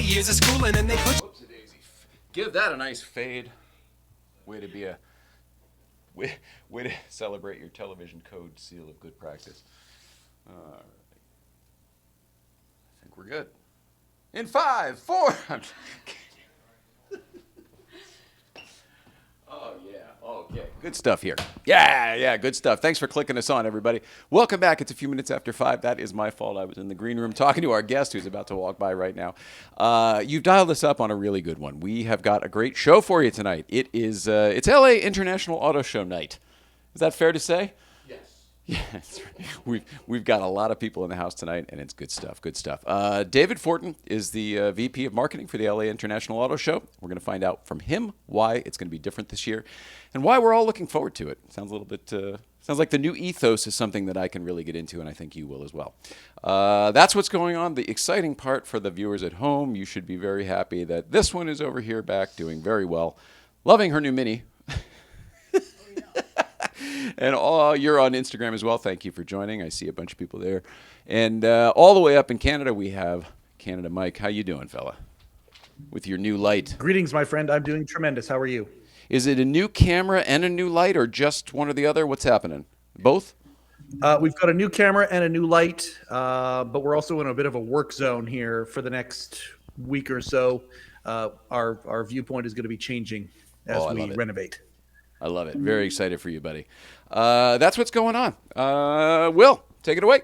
20 years of schooling and they push. Whoopsie-daisy. Give that a nice fade. Way to be a way to celebrate your television code seal of good practice. All right. I think we're good. In 5, 4. Oh, yeah. Okay. Good stuff here. Yeah, good stuff. Thanks for clicking us on, everybody. Welcome back. It's a few minutes after 5. That is my fault. I was in the green room talking to our guest who's about to walk by right now. You've dialed us up on a really good one. We have got a great show for you tonight. It's LA International Auto Show night. Is that fair to say? Yes, we've got a lot of people in the house tonight, and it's good stuff. David Fortin is the VP of Marketing for the LA International Auto Show. We're going to find out from him why it's going to be different this year, and why we're all looking forward to it. Sounds a little bit, sounds like the new ethos is something that I can really get into, and I think you will as well. That's what's going on. The exciting part for the viewers at home, you should be very happy that this one is over here back doing very well, loving her new Mini. And you're on Instagram as well. Thank you for joining. I see a bunch of people there. And all the way up in Canada, we have Canada Mike. How you doing, fella? With your new light. Greetings, my friend. I'm doing tremendous. How are you? Is it a new camera and a new light, or just one or the other? What's happening? Both? We've got a new camera and a new light, but we're also in a bit of a work zone here for the next week or so. Our viewpoint is going to be changing as we renovate. I love it. Very excited for you, buddy. That's what's going on. Will, take it away.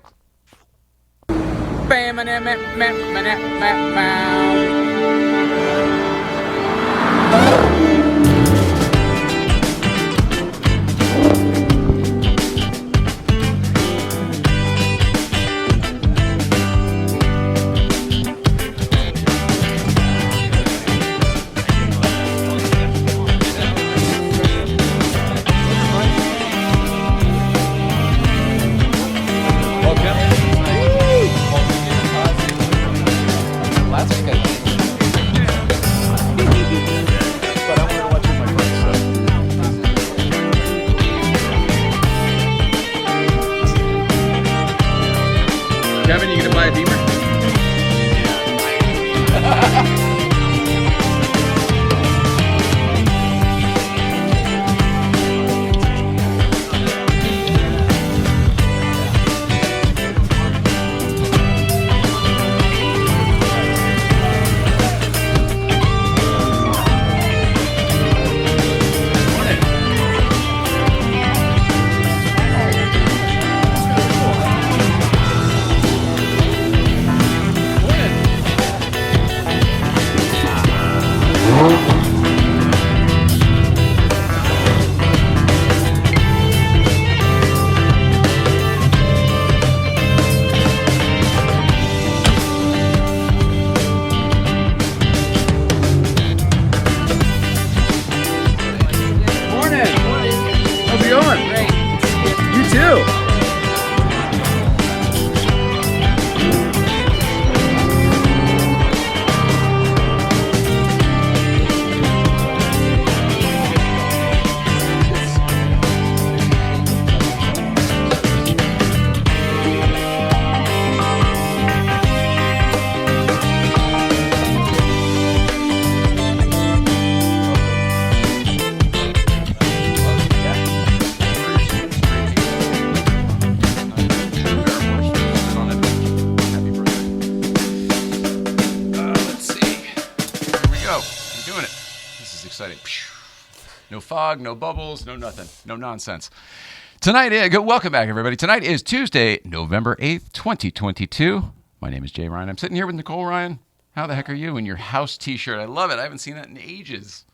Kevin, you gonna buy a Beamer? No fog, no bubbles, no nothing, no nonsense. Tonight, welcome back, everybody. Tonight is Tuesday, November 8th, 2022. My name is Jay Ryan. I'm sitting here with Nicole Ryan. How the heck are you in your house t-shirt? I love it. I haven't seen that in ages.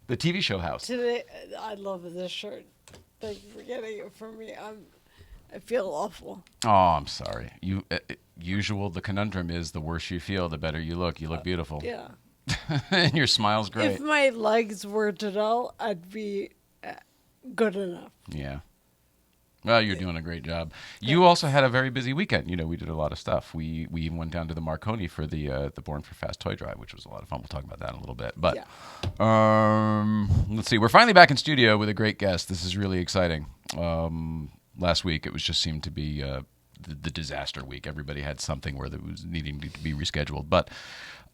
The TV show House. Today, I love this shirt. Thank you for getting it for me. I feel awful. Oh, I'm sorry. The conundrum is the worse you feel, the better you look. You look beautiful. Yeah. And your smile's great. If my legs were to dull, I'd be good enough. Yeah. Well, you're doing a great job. You also had a very busy weekend. You know, we did a lot of stuff. We even went down to the Marconi for the Born for Fast toy drive, which was a lot of fun. We'll talk about that in a little bit. But let's see. We're finally back in studio with a great guest. This is really exciting. Last week, it was just seemed to be the disaster week. Everybody had something where that was needing to be rescheduled. But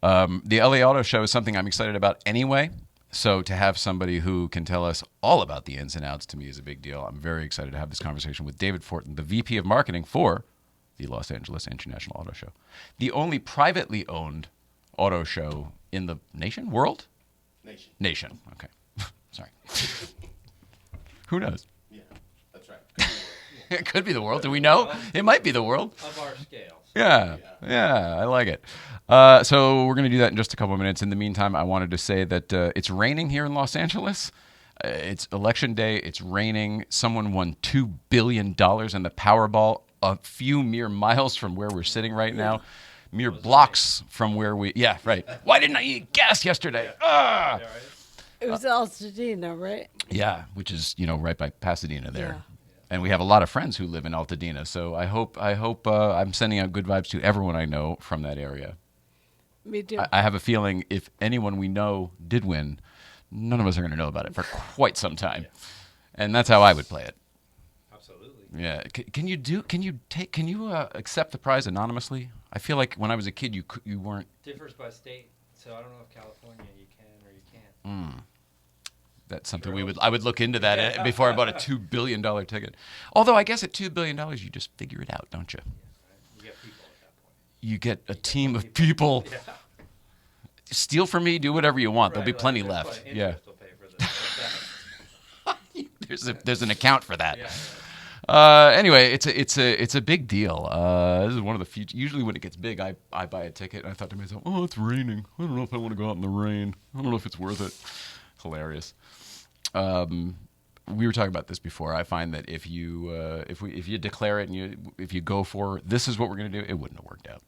The LA Auto Show is something I'm excited about anyway. So to have somebody who can tell us all about the ins and outs to me is a big deal. I'm very excited to have this conversation with David Fortin, the VP of Marketing for the Los Angeles International Auto Show, the only privately owned auto show in the nation, world? Nation. Okay. Sorry. Who knows? Yeah, that's right. It could be the world. Do we know? It might be the world. Of our scales. Yeah, I like it. So we're going to do that in just a couple of minutes. In the meantime, I wanted to say that it's raining here in Los Angeles. It's election day. It's raining. Someone won $2 billion in the Powerball a few mere miles from where we're sitting right now. Mere blocks from where we... Yeah, right. Why didn't I eat gas yesterday? Ah! It was Altadena, right? Yeah, which is, right by Pasadena there. Yeah. And we have a lot of friends who live in Altadena. So I hope I'm sending out good vibes to everyone I know from that area. Me too. I have a feeling if anyone we know did win, none of us are going to know about it for quite some time. And that's how I would play it. Absolutely. Yeah. Can you accept the prize anonymously? I feel like when I was a kid, you weren't. Differs by state, so I don't know if California you can or you can't. That's something I would look into that before I bought a $2 billion ticket. Although I guess at $2 billion, you just figure it out, don't you? You get people at that point. You get a team of people. Yeah. Steal from me, do whatever you want. There'll be Right, plenty there's left. plenty- Yeah. interest will pay for this. There's an account for that. Yeah. Anyway, it's a big deal. This is one of the few. Usually when it gets big, I buy a ticket and I thought to myself, oh, it's raining. I don't know if I want to go out in the rain. I don't know if it's worth it. Hilarious. We were talking about this before. I find that if you declare it and if you go for this is what we're going to do, it wouldn't have worked out.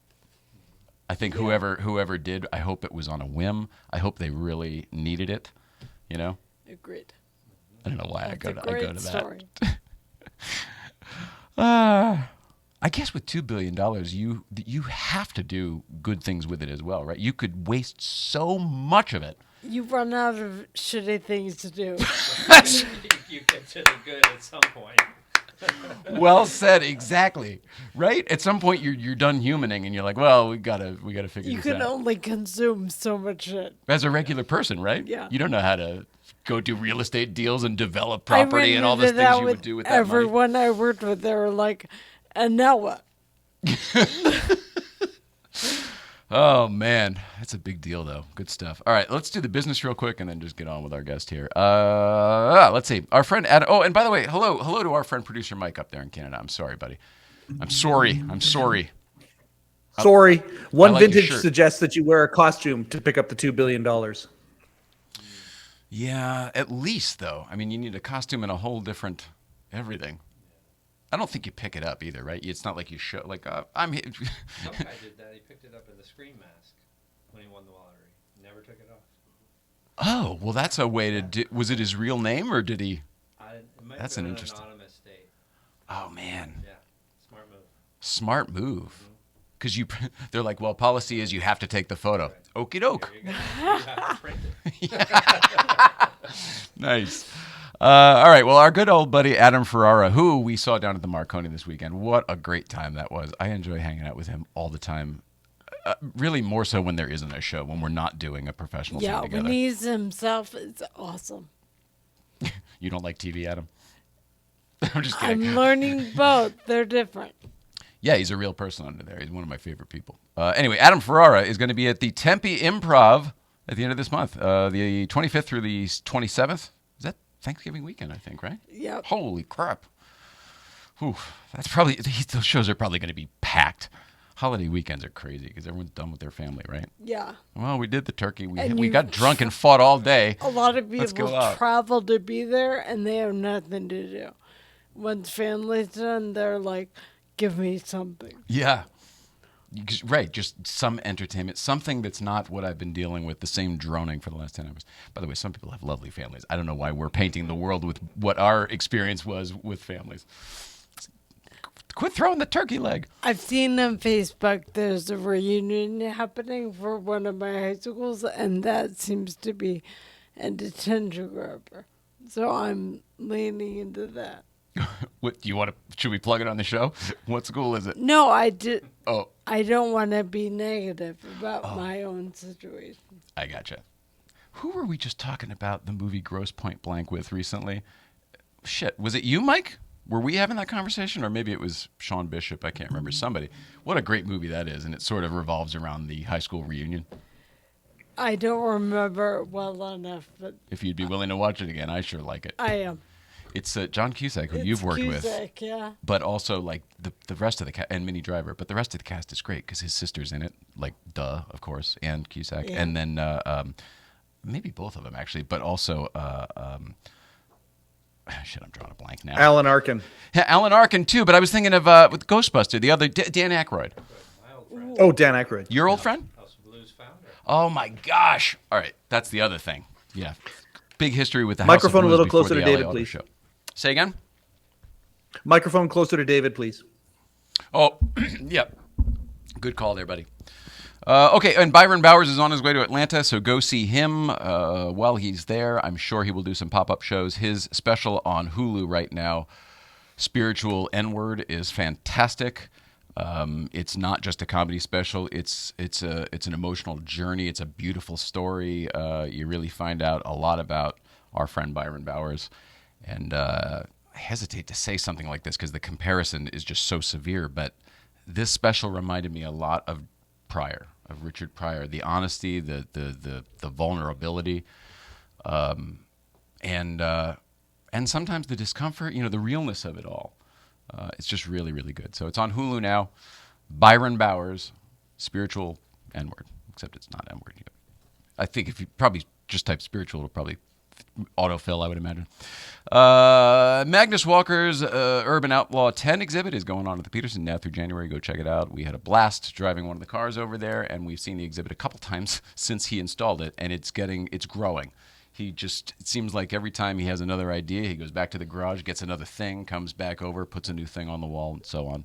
I think whoever did, I hope it was on a whim. I hope they really needed it. Agreed. I don't know why That's I a go great to story. that. I guess with $2 billion, you have to do good things with it as well, right? You could waste so much of it. You run out of shitty things to do. You get to the good at some point. Well said, exactly. Right? At some point, you're done humaning, and you're like, well, we gotta figure You this can out. only consume so much shit. As a regular person, right? Yeah. You don't know how to go do real estate deals and develop property and all the rented it out things you would do with that money. everyone I worked with, they were like, and now what? Oh, man. That's a big deal, though. Good stuff. All right, let's do the business real quick and then just get on with our guest here. Let's see. Our friend Adam. Oh, and by the way, hello to our friend producer Mike up there in Canada. I'm sorry, buddy. I'm sorry. Sorry. I One like your vintage shirt. suggests that you wear a costume to pick up the $2 billion. Yeah, at least, though. I mean, you need a costume and a whole different everything. I don't think you pick it up either, right? It's not like you show, like, I'm here. Some guy did that. He picked it up in the screen mask when he won the lottery. Never took it off. Oh, well, that's a way to do. Was it his real name or did he? It might That's have an been interesting. anonymous state. Oh, man. Yeah, smart move. Smart move. Because they're like, well, policy is you have to take the photo. Okie doke. Here you go. You have to print it. Nice. All right. Well, our good old buddy Adam Ferrara, who we saw down at the Marconi this weekend. What a great time that was. I enjoy hanging out with him all the time. Really more so when there isn't a show, when we're not doing a professional Yeah, thing together. when he's himself, it's awesome. You don't like TV, Adam? I'm just kidding. I'm learning both. They're different. Yeah, he's a real person under there. He's one of my favorite people. Anyway, Adam Ferrara is going to be at the Tempe Improv at the end of this month, the 25th through the 27th. Is that Thanksgiving weekend, I think, right? Yep. Holy crap. Whew, that's probably, those shows are probably going to be packed. Holiday weekends are crazy because everyone's done with their family, right? Yeah. Well, we did the turkey. We And you- got drunk and fought all day. A lot of Let's go people out. travel to be there and they have nothing to do. Once family's done, they're like, give me something. Yeah. Right, just some entertainment, something that's not what I've been dealing with, the same droning for the last 10 hours. By the way, some people have lovely families. I don't know why we're painting the world with what our experience was with families. Quit throwing the turkey leg. I've seen on Facebook there's a reunion happening for one of my high schools, and that seems to be an attention grabber. So I'm leaning into that. What do you want to? Should we plug it on the show? What school is it? No, I did. Oh, I don't want to be negative about my own situation. I gotcha. Who were we just talking about the movie Grosse Point Blank with recently? Shit, was it you, Mike? Were we having that conversation? Or maybe it was Sean Bishop. I can't remember. Somebody. What a great movie that is. And it sort of revolves around the high school reunion. I don't remember it well enough, but If you'd be willing to watch it again, I sure like it. I am. It's John Cusack, who you've worked with. Cusack, yeah. But also, like, the rest of the cast, and Minnie Driver, but the rest of the cast is great because his sister's in it, like, of course, and Cusack. Yeah. And then maybe both of them, actually, but also, shit, I'm drawing a blank now. Alan Arkin. Yeah, Alan Arkin, too, but I was thinking of with Ghostbuster, the other, Dan Aykroyd. My old friend. Oh, Dan Aykroyd. Your old friend? House of Blues founder. Oh, my gosh. All right, that's the other thing. Yeah. Big history with the Microphone a House of little Blues before closer the to LA David, Auto please. Show. Say again? Microphone closer to David, please. Oh, yeah. Good call there, buddy. Okay, and Byron Bowers is on his way to Atlanta, so go see him while he's there. I'm sure he will do some pop-up shows. His special on Hulu right now, Spiritual N-Word, is fantastic. It's not just a comedy special. It's an emotional journey. It's a beautiful story. You really find out a lot about our friend Byron Bowers. And I hesitate to say something like this because the comparison is just so severe, but this special reminded me a lot of Richard Pryor. The honesty, the vulnerability, and sometimes the discomfort, the realness of it all. It's just really, really good. So it's on Hulu now. Byron Bowers, Spiritual N-Word, except it's not N-Word. I think if you probably just type spiritual, it'll probably autofill, I would imagine. Magnus Walker's Urban Outlaw 10 exhibit is going on at the Peterson now through January. Go check it out. We had a blast driving one of the cars over there, and we've seen the exhibit a couple times since he installed it, and it's growing. It seems like every time he has another idea, he goes back to the garage, gets another thing, comes back over, puts a new thing on the wall, and so on.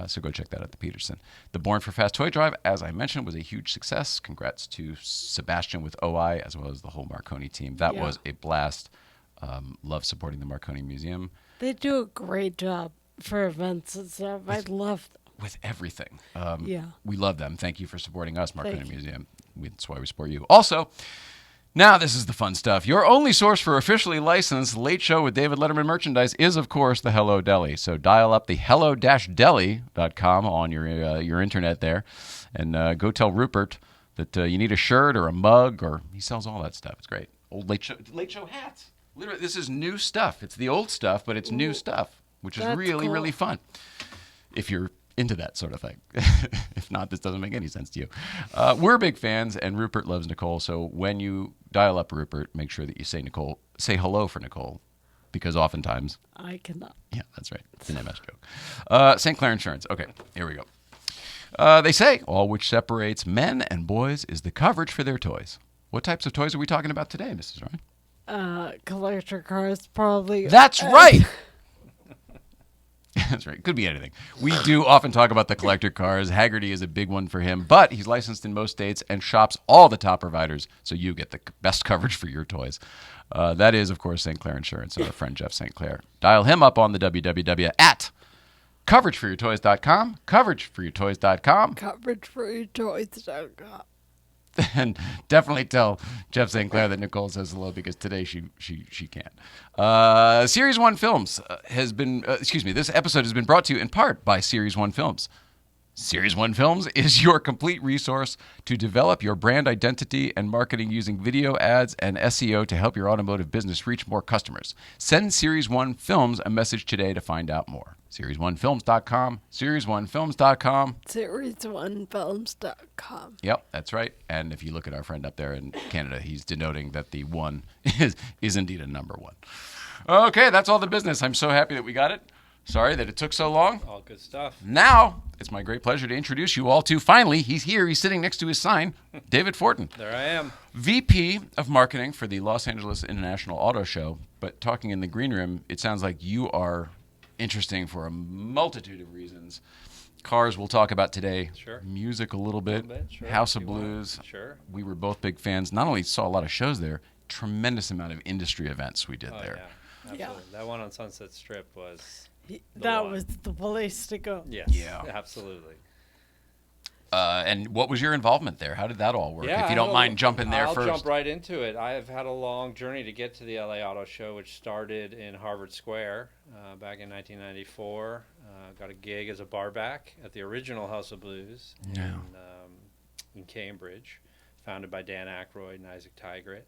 So go check that out at the Peterson. The Born for Fast toy drive, as I mentioned, was a huge success. Congrats to Sebastian with OI, as well as the whole Marconi team. That was a blast. Love supporting the Marconi Museum. They do a great job for events and stuff. I love them. With everything. Yeah. We love them. Thank you for supporting us, Marconi Thank you. Museum. That's why we support you. Also, now this is the fun stuff. Your only source for officially licensed Late Show with David Letterman merchandise is, of course, the Hello Deli. So dial up the hello-deli.com on your internet there, and go tell Rupert that you need a shirt or a mug, or he sells all that stuff. It's great. Old Late Show hats. Literally, this is new stuff. It's the old stuff, but it's new stuff, which is That's really, cool. really fun. If you're into that sort of thing. If not, this doesn't make any sense to you. We're big fans, and Rupert loves Nicole. So when you dial up Rupert, make sure that you say hello for Nicole, because oftentimes, I cannot. yeah, that's right. It's an MS joke. St. Clair Insurance. Okay, here we go. They say all which separates men and boys is the coverage for their toys. What types of toys are we talking about today, Mrs. Ryan? Collector cars, probably. That's right. That's right. Could be anything. We do often talk about the collector cars. Haggerty is a big one for him, but he's licensed in most states and shops all the top providers, so you get the best coverage for your toys. That is, of course, St. Clair Insurance and our friend Jeff St. Clair. Dial him up on the www at coverageforyourtoys.com, coverageforyourtoys.com. Coverageforyourtoys.com. And definitely tell Jeff St. Clair that Nicole says hello, because today she can't. Series 1 Films this episode has been brought to you in part by Series 1 Films. Series 1 Films is your complete resource to develop your brand identity and marketing using video ads and SEO to help your automotive business reach more customers. Send Series 1 Films a message today to find out more. Series1films.com, Series1films.com. Series1films.com. Yep, that's right. And if you look at our friend up there in Canada, he's denoting that the 1 is indeed a number 1. Okay, that's all the business. I'm so happy that we got it. Sorry that it took so long. All good stuff. Now, it's my great pleasure to introduce you all to, finally, he's here. He's sitting next to his sign, David Fortin. There I am. VP of Marketing for the Los Angeles International Auto Show. But talking in the green room, it sounds like you are interesting for a multitude of reasons. Cars we'll talk about today. Sure. Music a little bit. Sure. House of You want. Blues. Sure. We were both big fans. Not only saw a lot of shows there, tremendous amount of industry events we did there. Yeah. Absolutely. That one on Sunset Strip was That one. was the place to go. Yes. Yeah. Absolutely. And what was your involvement there? How did that all work? Yeah, If you don't mind jumping there I'll first. jump right into it. I have had a long journey to get to the LA Auto Show, which started in Harvard Square back in 1994. Got a gig as a barback at the original House of Blues in Cambridge, founded by Dan Aykroyd and Isaac Tigert.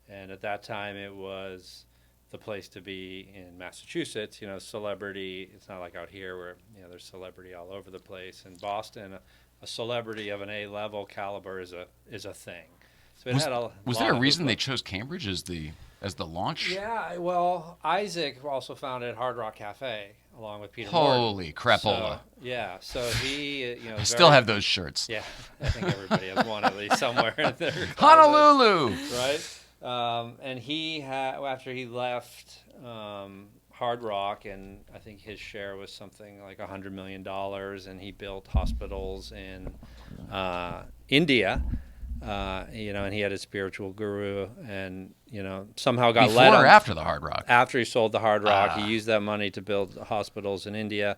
And at that time, it was the place to be in Massachusetts. You know, celebrity. It's not like out here where there's celebrity all over the place. In Boston, a celebrity of an A-level caliber is a thing. So it was there a reason they chose Cambridge as the launch? Yeah, well, Isaac also founded Hard Rock Cafe along with Peter Holy crapola! So, yeah, so he, I still have those shirts. Yeah, I think everybody has one at least somewhere in their closet, Honolulu, right? And he after he left Hard Rock, and I think his share was something like $100 million, and he built hospitals in India. And he had a spiritual guru, and somehow got before led or after the Hard Rock. After he sold the Hard Rock, he used that money to build hospitals in India,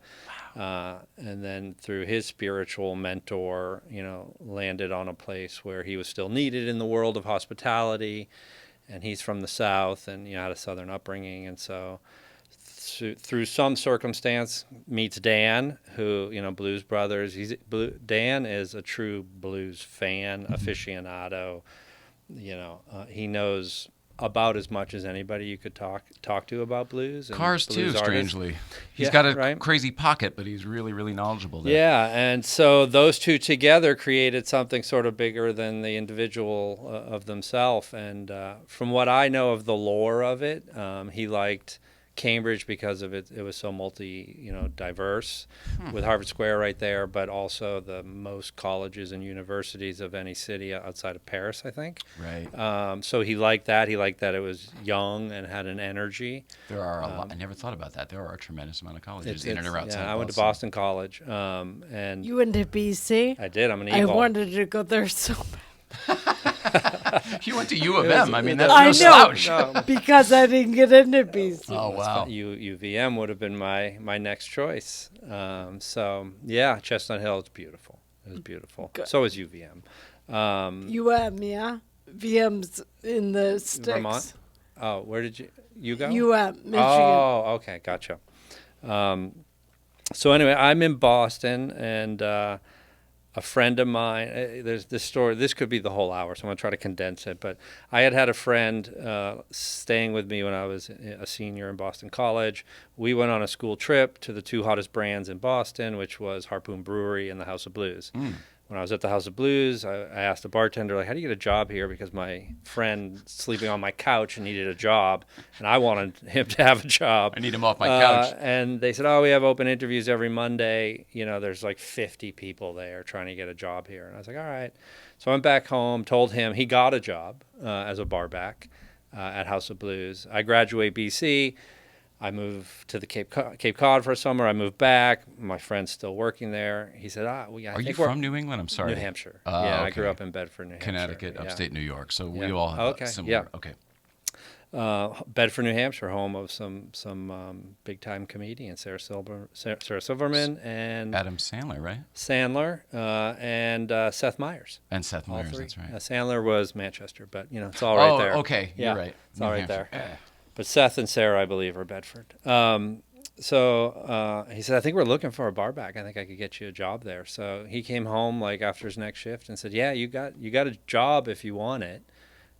and then through his spiritual mentor, landed on a place where he was still needed in the world of hospitality, and he's from the South and had a Southern upbringing, and so through some circumstance meets Dan, who Blues Brothers. Dan is a true blues fan, aficionado. He knows about as much as anybody you could talk to about blues. And Cars blues too, artists. strangely. He's got a crazy pocket, but he's really, really knowledgeable there. Yeah, and so those two together created something sort of bigger than the individual of themselves. And from what I know of the lore of it, he liked Cambridge because of it was so diverse with Harvard Square right there, but also the most colleges and universities of any city outside of Paris, I think. Right. So he liked that. He liked that it was young and had an energy. There are a lot. I never thought about that. There are a tremendous amount of colleges in and around. Yeah, I went to Boston College. And You went to BC? I did. I'm an Eagle. I wanted to go there so bad. You went to U of M. I mean, that's I no know, slouch. because I didn't get into BC. Oh, wow. UVM would have been my next choice. So, yeah, Chestnut Hill is beautiful. It was beautiful. Good. So is UVM. UM, yeah? VM's in the sticks. Vermont? Oh, where did you go? UM, Michigan. Oh, okay, gotcha. So anyway, I'm in Boston, and a friend of mine, there's this story, this could be the whole hour, so I'm going to try to condense it, but I had a friend staying with me when I was a senior in Boston College. We went on a school trip to the two hottest brands in Boston, which was Harpoon Brewery and the House of Blues. When I was at the House of Blues, I asked the bartender, how do you get a job here? Because my friend sleeping on my couch needed a job, and I wanted him to have a job. I need him off my couch. And they said, we have open interviews every Monday. There's like 50 people there trying to get a job here. And I was like, all right. So I went back home, told him he got a job as a barback at House of Blues. I graduate BC. I moved to the Cape Cod for a summer. I moved back. My friend's still working there. He said, I Are think you from New England? I'm sorry. New Hampshire. Yeah, I okay. grew up in Bedford, New Hampshire. Connecticut, upstate New York. So we Yeah. all have Okay, similar. yeah. Okay. Bedford, New Hampshire, home of some big-time comedians, Sarah Silverman and Adam Sandler, right? Sandler and Seth Meyers. And Seth All Meyers, three. that's right. Sandler was Manchester, but it's all right there. Okay, Yeah, you're right. it's all New right there. Hampshire. But Seth and Sarah, I believe, are Bedford. So he said, I think we're looking for a barback. I think I could get you a job there. So he came home after his next shift and said, yeah, you got a job if you want it.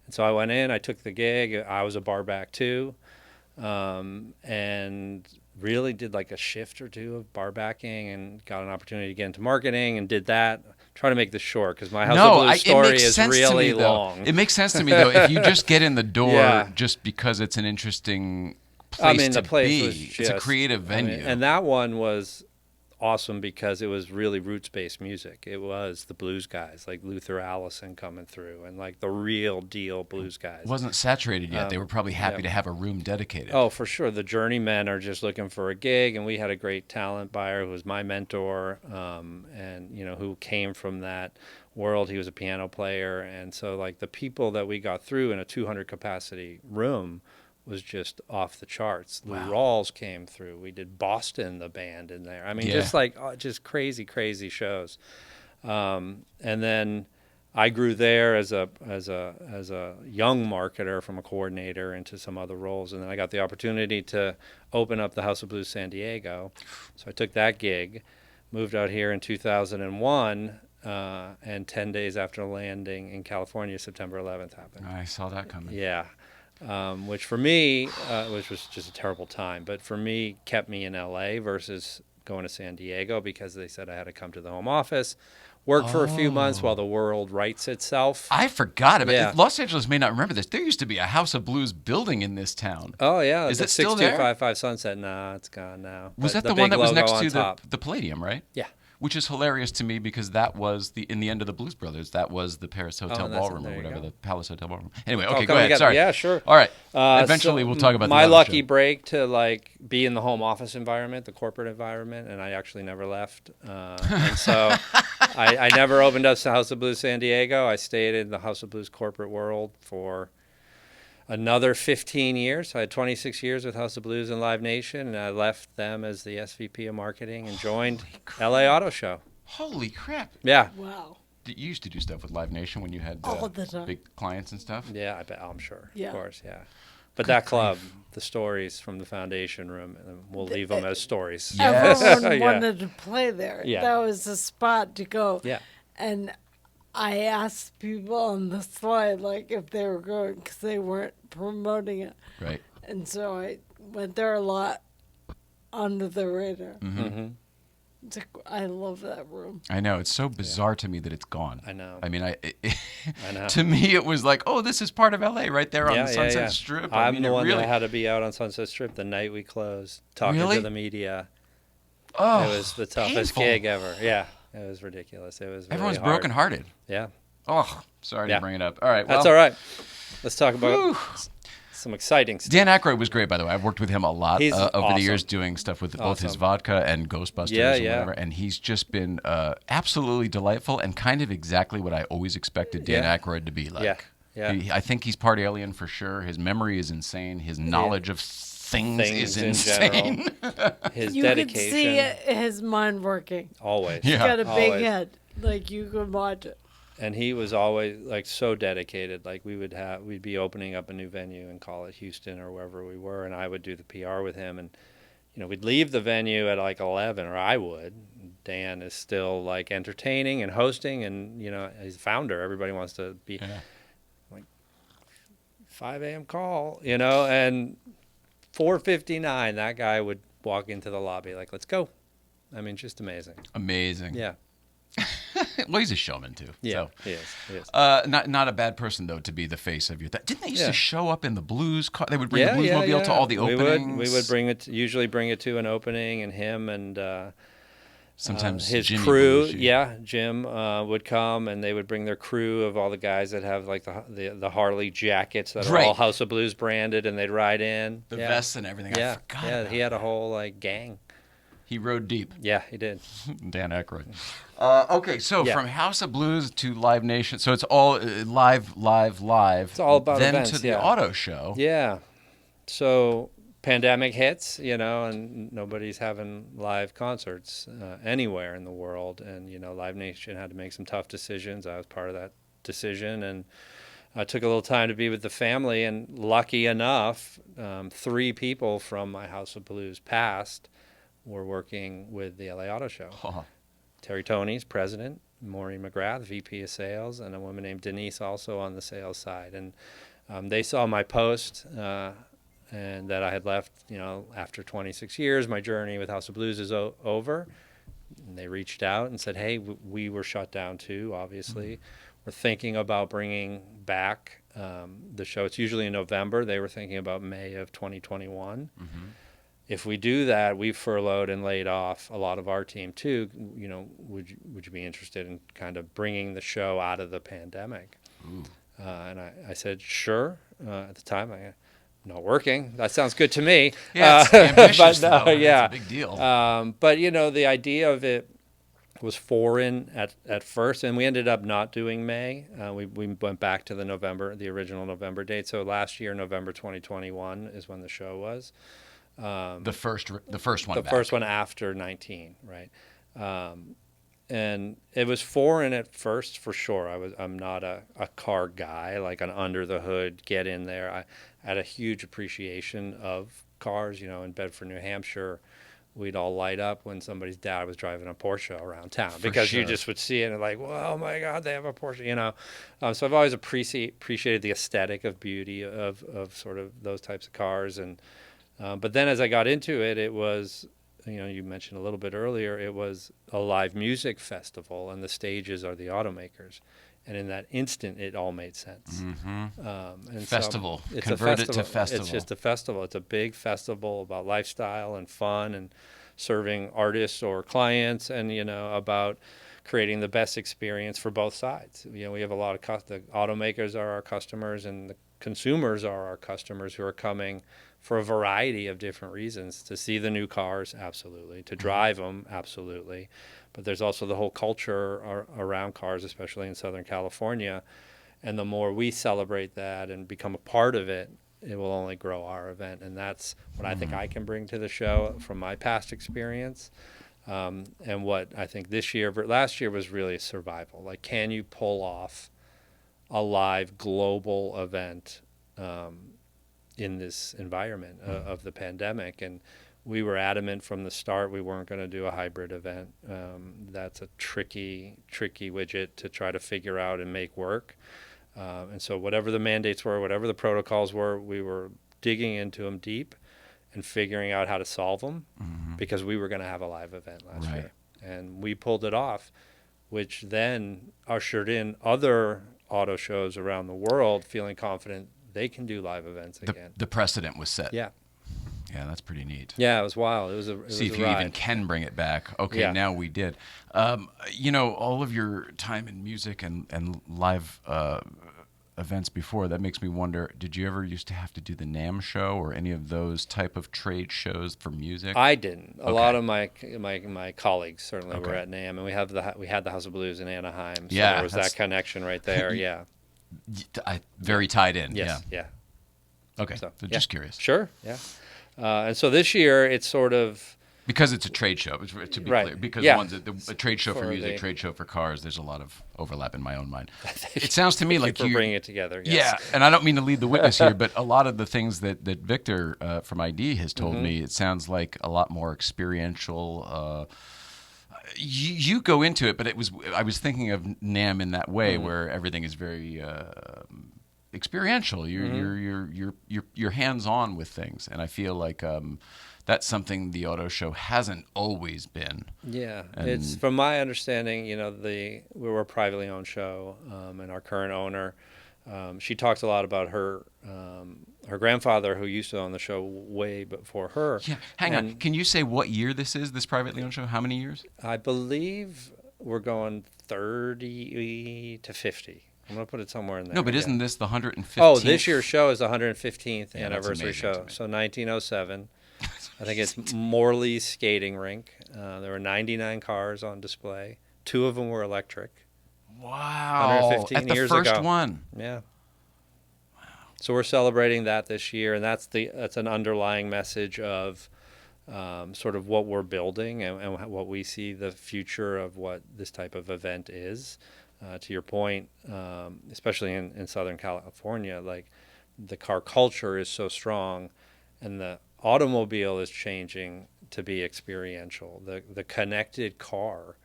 And so I went in, I took the gig. I was a barback too, and really did like a shift or two of barbacking and got an opportunity to get into marketing and did that. Try to make this short because my House of Blues story is really long. It makes sense to me, though, if you just get in the door Yeah. just because it's an interesting place the place be. was just, It's a creative venue. and that one was awesome because it was really roots-based music. It was the blues guys like Luther Allison coming through and like the real deal blues guys. It wasn't saturated yet. They were probably happy to have a room dedicated. Oh, for sure. The journeymen are just looking for a gig, and we had a great talent buyer who was my mentor, and who came from that world. He was a piano player, and so like the people that we got through in a 200 capacity room was just off the charts. Lou Rawls came through. We did Boston, the band in there. I mean, just like just crazy, crazy shows. And then I grew there as a young marketer from a coordinator into some other roles, and then I got the opportunity to open up the House of Blues San Diego. So I took that gig, moved out here in 2001. And 10 days after landing in California, September 11th happened. I saw that coming. Yeah. Which for me, which was just a terrible time, but for me, kept me in LA versus going to San Diego because they said I had to come to the home office, work for a few months while the world rights itself. I forgot about Yeah. it. Los Angeles may not remember this. There used to be a House of Blues building in this town. Oh, yeah. Is the it still there? 6255 Sunset. Nah, it's gone now. Was But that the one big that was logo next on to top. the Palladium, right? Yeah. Which is hilarious to me because that was in the end of the Blues Brothers. That was the Paris Hotel Ballroom there or you whatever, go. the Palace Hotel Ballroom. Anyway, Oh, okay, go come ahead. together. Sorry. Yeah, sure. All right. Eventually, So we'll talk about my the lucky show. break to like be in the home office environment, the corporate environment, and I actually never left. And so I never opened up the House of Blues San Diego. I stayed in the House of Blues corporate world for another 15 years. I had 26 years with House of Blues and Live Nation, and I left them as the SVP of marketing and joined LA Auto Show. Holy crap. Yeah. Wow. You used to do stuff with Live Nation when you had All the time. big clients and stuff? Yeah, I bet. I'm sure. Yeah. Of course, yeah. But that club, the stories from the foundation room, we'll leave them as stories. Yes. Everyone Yeah. wanted to play there. Yeah. That was the spot to go. Yeah. And I asked people on the slide, like, if they were going, because they weren't promoting it. Right. And so I went there a lot under the radar. Mm-hmm. It's like, I love that room. I know. It's so bizarre to me that it's gone. I know. I mean, I know. to me, it was like, oh, this is part of LA right there on the Sunset Strip. I I'm mean, the one really... that had to be out on Sunset Strip the night we closed, talking Really? to the media. Oh, It was the toughest painful. gig ever. Yeah, it was ridiculous. It was really Everyone's hard. brokenhearted. Yeah, Oh, sorry Yeah. to bring it up. All right. that's well, all right. Let's talk about Whew. some exciting stuff. Dan Aykroyd was great, by the way. I've worked with him a lot He's over the awesome. years doing stuff with both his Awesome. vodka and Ghostbusters Yeah, and yeah. whatever. And he's just been absolutely delightful and kind of exactly what I always expected Dan Yeah. Aykroyd to be like. Yeah. I think he's part alien for sure. His memory is insane. His knowledge of things is Things in insane. His You could dedication. see his mind working. Always. Yeah. He's got a big Always. head. Like, you could watch it. And he was always like so dedicated. Like we'd be opening up a new venue and call it Houston or wherever we were, and I would do the PR with him. And we'd leave the venue at like 11, or I would. Dan is still like entertaining and hosting, and he's a founder. Everybody wants to be Yeah. like 5 a.m. call, and 4:59, that guy would walk into the lobby like, "Let's go." I mean, just amazing. Amazing. Yeah. Well, he's a showman too. Yeah, So. he is. He is. Not a bad person though to be the face of your. Didn't they used Yeah. to show up in the blues car? They would bring the bluesmobile to all the openings. We would usually bring it to an opening, and him and Sometimes his Jimmy crew. Belushi. Jim would come, and they would bring their crew of all the guys that have like the Harley jackets that are Right. all House of Blues branded, and they'd ride in. The yeah. vests and everything. I Yeah, forgot. yeah. about He had a that. whole like gang. He rode deep. Yeah, he did. Dan Aykroyd. Okay, so Yeah. from House of Blues to Live Nation, so it's all live. It's all about then events, to the yeah. auto show. Yeah. So pandemic hits, and nobody's having live concerts anywhere in the world. And, Live Nation had to make some tough decisions. I was part of that decision. And I took a little time to be with the family. And lucky enough, 3 people from my House of Blues past were working with the LA Auto Show. Oh, Terry Toney's president, Maureen McGrath, VP of sales, and a woman named Denise also on the sales side. And they saw my post and that I had left, after 26 years, my journey with House of Blues is over. And they reached out and said, hey, we were shut down too, obviously. Mm-hmm. We're thinking about bringing back the show. It's usually in November. They were thinking about May of 2021. Mm-hmm. If we do that, we've furloughed and laid off a lot of our team too. Would you be interested in kind of bringing the show out of the pandemic? And I said, sure. At the time, I'm not working. That sounds good to me. yeah, it's ambitious, but, though. yeah. It's a big deal. But the idea of it, was foreign at first, and we ended up not doing May. We went back to the original November date. So last year, November 2021 is when the show was. The first one. The first one after 19, right? And it was foreign at first for sure. I'm not a car guy, like an under the hood, get in there. I had a huge appreciation of cars. In Bedford, New Hampshire, we'd all light up when somebody's dad was driving a Porsche around town because you just would see it and like, well, oh my God, they have a Porsche, So I've always appreciated the aesthetic of beauty of sort of those types of cars. And but then as I got into it, it was, you mentioned a little bit earlier, it was a live music festival and the stages are the automakers. And in that instant, it all made sense. And festival. So it's Convert a it to festival. It's just a festival. It's a big festival about lifestyle and fun and serving artists or clients and, about creating the best experience for both sides. We have a lot of the automakers are our customers and the consumers are our customers who are coming for a variety of different reasons. To see the new cars, absolutely. To drive them, absolutely. But there's also the whole culture around cars, especially in Southern California. And the more we celebrate that and become a part of it, it will only grow our event. And that's what I think I can bring to the show from my past experience. And what I think last year was really survival. Like, can you pull off a live global event in this environment of the pandemic? And we were adamant from the start we weren't going to do a hybrid event. That's a tricky widget to try to figure out and make work. And so whatever the mandates were, whatever the protocols were, we were digging into them deep and figuring out how to solve them because we were going to have a live event last year. And we pulled it off, which then ushered in other auto shows around the world feeling confident they can do live events again. The precedent was set. Yeah. Yeah, that's pretty neat. Yeah, it was wild. See if you even can bring it back. Okay, Yeah. Now we did. All of your time in music and live events before, that makes me wonder, did you ever used to have to do the NAMM show or any of those type of trade shows for music? I didn't. A Okay. lot of my colleagues certainly were Okay. at NAMM, and we had the House of Blues in Anaheim. So Yeah, there was that connection right there. Yeah. Very tied in. Yes. Yeah. Okay, So, so yeah. just curious. Sure. Yeah. And so this year it's sort of Because it's a trade show, to be Right. clear. Because Yeah. one's a trade show for For music, the- trade show for cars. There's a lot of overlap in my own mind. It sounds to me like for bringing it together. Yes. Yeah, and I don't mean to lead the witness here, but a lot of the things that Victor from ID has told me, it sounds like a lot more experiential. You go into it, but I was thinking of NAMM in that way, where everything is very experiential. You're hands on with things, and I feel like that's something the auto show hasn't always been. Yeah, And- it's from my understanding, we were a privately owned show, and our current owner, she talks a lot about her grandfather who used to own the show way before her. Yeah, hang on. Can you say what year this is? This privately owned show? How many years? I believe we're going 30 to 50. I'm going to put it somewhere in there. No, but yeah. isn't this the 115th? Oh, this year's show is the 115th Yeah, that's anniversary amazing show. to me. So 1907. I think it's Morley's skating rink. There were 99 cars on display. 2 of them were electric. Wow. 115 At the years first ago. one. Yeah. So we're celebrating that this year, and that's an underlying message of sort of what we're building and what we see the future of what this type of event is. To your point, especially in Southern California, like the car culture is so strong, and the automobile is changing to be experiential. The connected car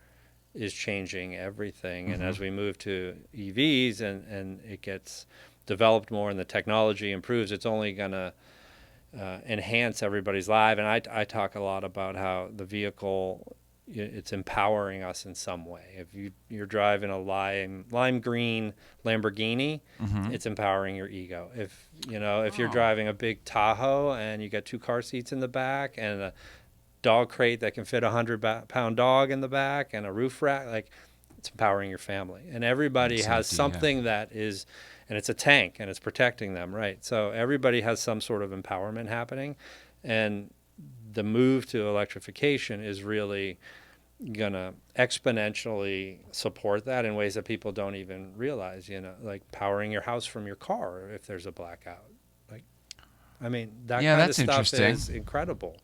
is changing everything, and as we move to EVs and it gets developed more and the technology improves, it's only going to enhance everybody's life. And I talk a lot about how the vehicle, it's empowering us in some way. If you're driving a lime green Lamborghini, it's empowering your ego. If you're driving a big Tahoe and you got 2 car seats in the back and a dog crate that can fit a 100-pound dog in the back and a roof rack, like, it's empowering your family. And everybody has Safety, something that is, and it's a tank and it's protecting them, right? So everybody has some sort of empowerment happening, and the move to electrification is really gonna exponentially support that in ways that people don't even realize. Like powering your house from your car if there's a blackout. Like, I mean, that Yeah, kind of that's stuff interesting. is incredible.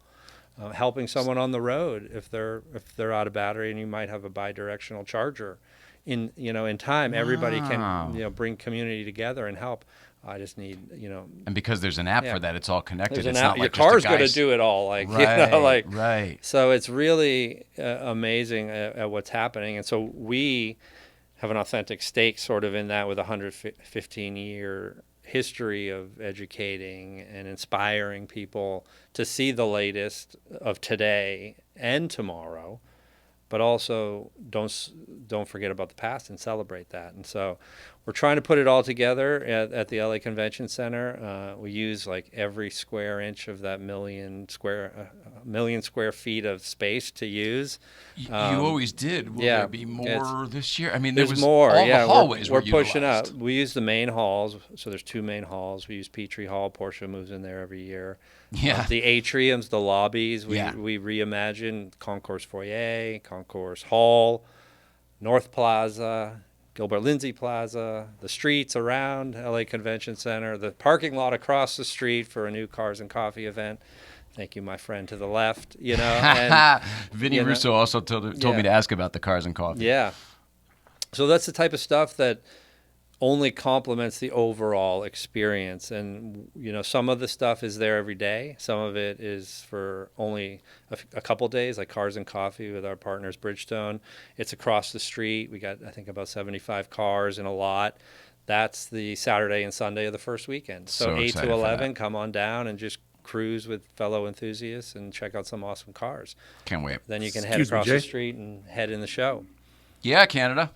Helping someone on the road if they're out of battery, and you might have a bidirectional charger. In time, everybody can Wow. bring community together and help. I just need And because there's an app Yeah. for that, it's all connected. there's an It's app. not Your like just a car's guy going to do it all, like Right, like right. so it's really amazing at what's happening. And so we have an authentic stake sort of in that, with a 115-year history of educating and inspiring people to see the latest of today and tomorrow, but also don't forget about the past and celebrate that. And so we're trying to put it all together at the LA Convention Center. We use like every square inch of that million square feet of space to use. You always did. Will yeah, there be more this year? I mean, There's was more. all Yeah, the hallways we're were pushing utilized. up. We use the main halls, so there's 2 main halls. We use Petrie Hall. Porsche moves in there every year. Yeah. The atriums, the lobbies. We Yeah. we reimagined Concourse Foyer, Concourse Hall, North Plaza, Gilbert Lindsay Plaza, the streets around LA Convention Center, the parking lot across the street for a new Cars and Coffee event. Thank you, my friend to the left. And Vinny Russo also told me to ask about the Cars and Coffee. yeah. So that's the type of stuff that only complements the overall experience. And some of the stuff is there every day. Some of it is for only a couple days, like Cars and Coffee with our partners Bridgestone. It's across the street. We got, I think, about 75 cars in a lot. That's the Saturday and Sunday of the first weekend. So 8 excited to for 11, that. come on down and just cruise with fellow enthusiasts and check out some awesome cars. Can't wait. Then you can head Excuse me, across Jay? the street and head in the show. Yeah, Canada.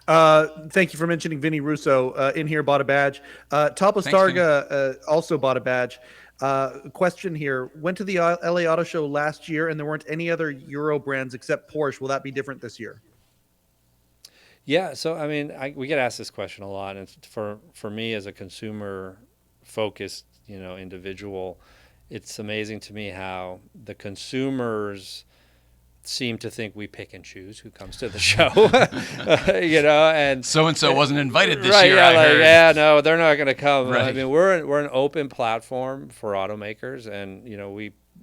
Thank you for mentioning Vinny Russo. In here, bought a badge. Topo Thanks, Starga also bought a badge. Question here: went to the LA Auto Show last year, and there weren't any other Euro brands except Porsche. Will that be different this year? Yeah, so I mean, we get asked this question a lot, and for me as a consumer-focused, individual, it's amazing to me how the consumers seem to think we pick and choose who comes to the show, and So wasn't invited this right, year. yeah, I heard. yeah, no, they're not going to come. I Right. mean, we're an open platform for automakers, and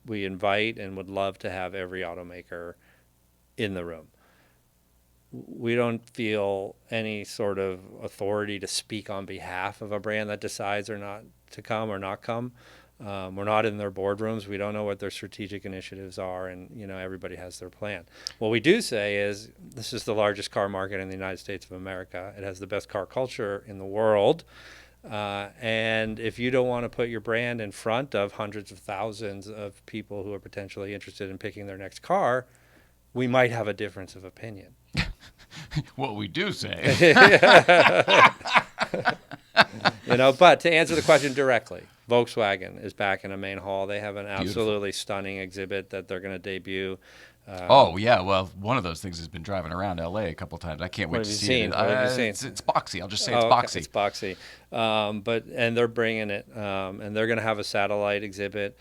we invite and would love to have every automaker in the room. We don't feel any sort of authority to speak on behalf of a brand that decides or not to come or not come. We're not in their boardrooms. We don't know what their strategic initiatives are, and everybody has their plan. What we do say is this is the largest car market in the United States of America. It has the best car culture in the world. And if you don't want to put your brand in front of hundreds of thousands of people who are potentially interested in picking their next car, we might have a difference of opinion. What we do say. But to answer the question directly, Volkswagen is back in a main hall. They have an absolutely stunning exhibit that they're going to debut. Oh yeah, well, one of those things has been driving around LA a couple times. I can't wait to see it. What have you seen? It's boxy. I'll just say it's Okay, boxy. It's boxy. And they're bringing it, and they're going to have a satellite exhibit.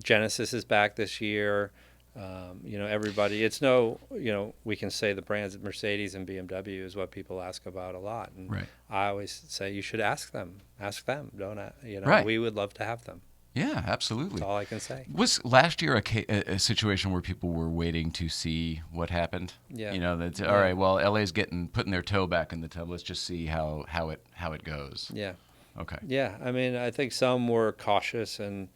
Genesis is back this year. Everybody, we can say the brands Mercedes and BMW is what people ask about a lot. And Right. I always say you should ask them. Ask them. Don't Right. We would love to have them. Yeah, absolutely. That's all I can say. Was last year a situation where people were waiting to see what happened? Yeah. That's all right. Well, LA's putting their toe back in the tub. Let's just see how it goes. Yeah. Okay. Yeah. I mean, I think some were cautious, and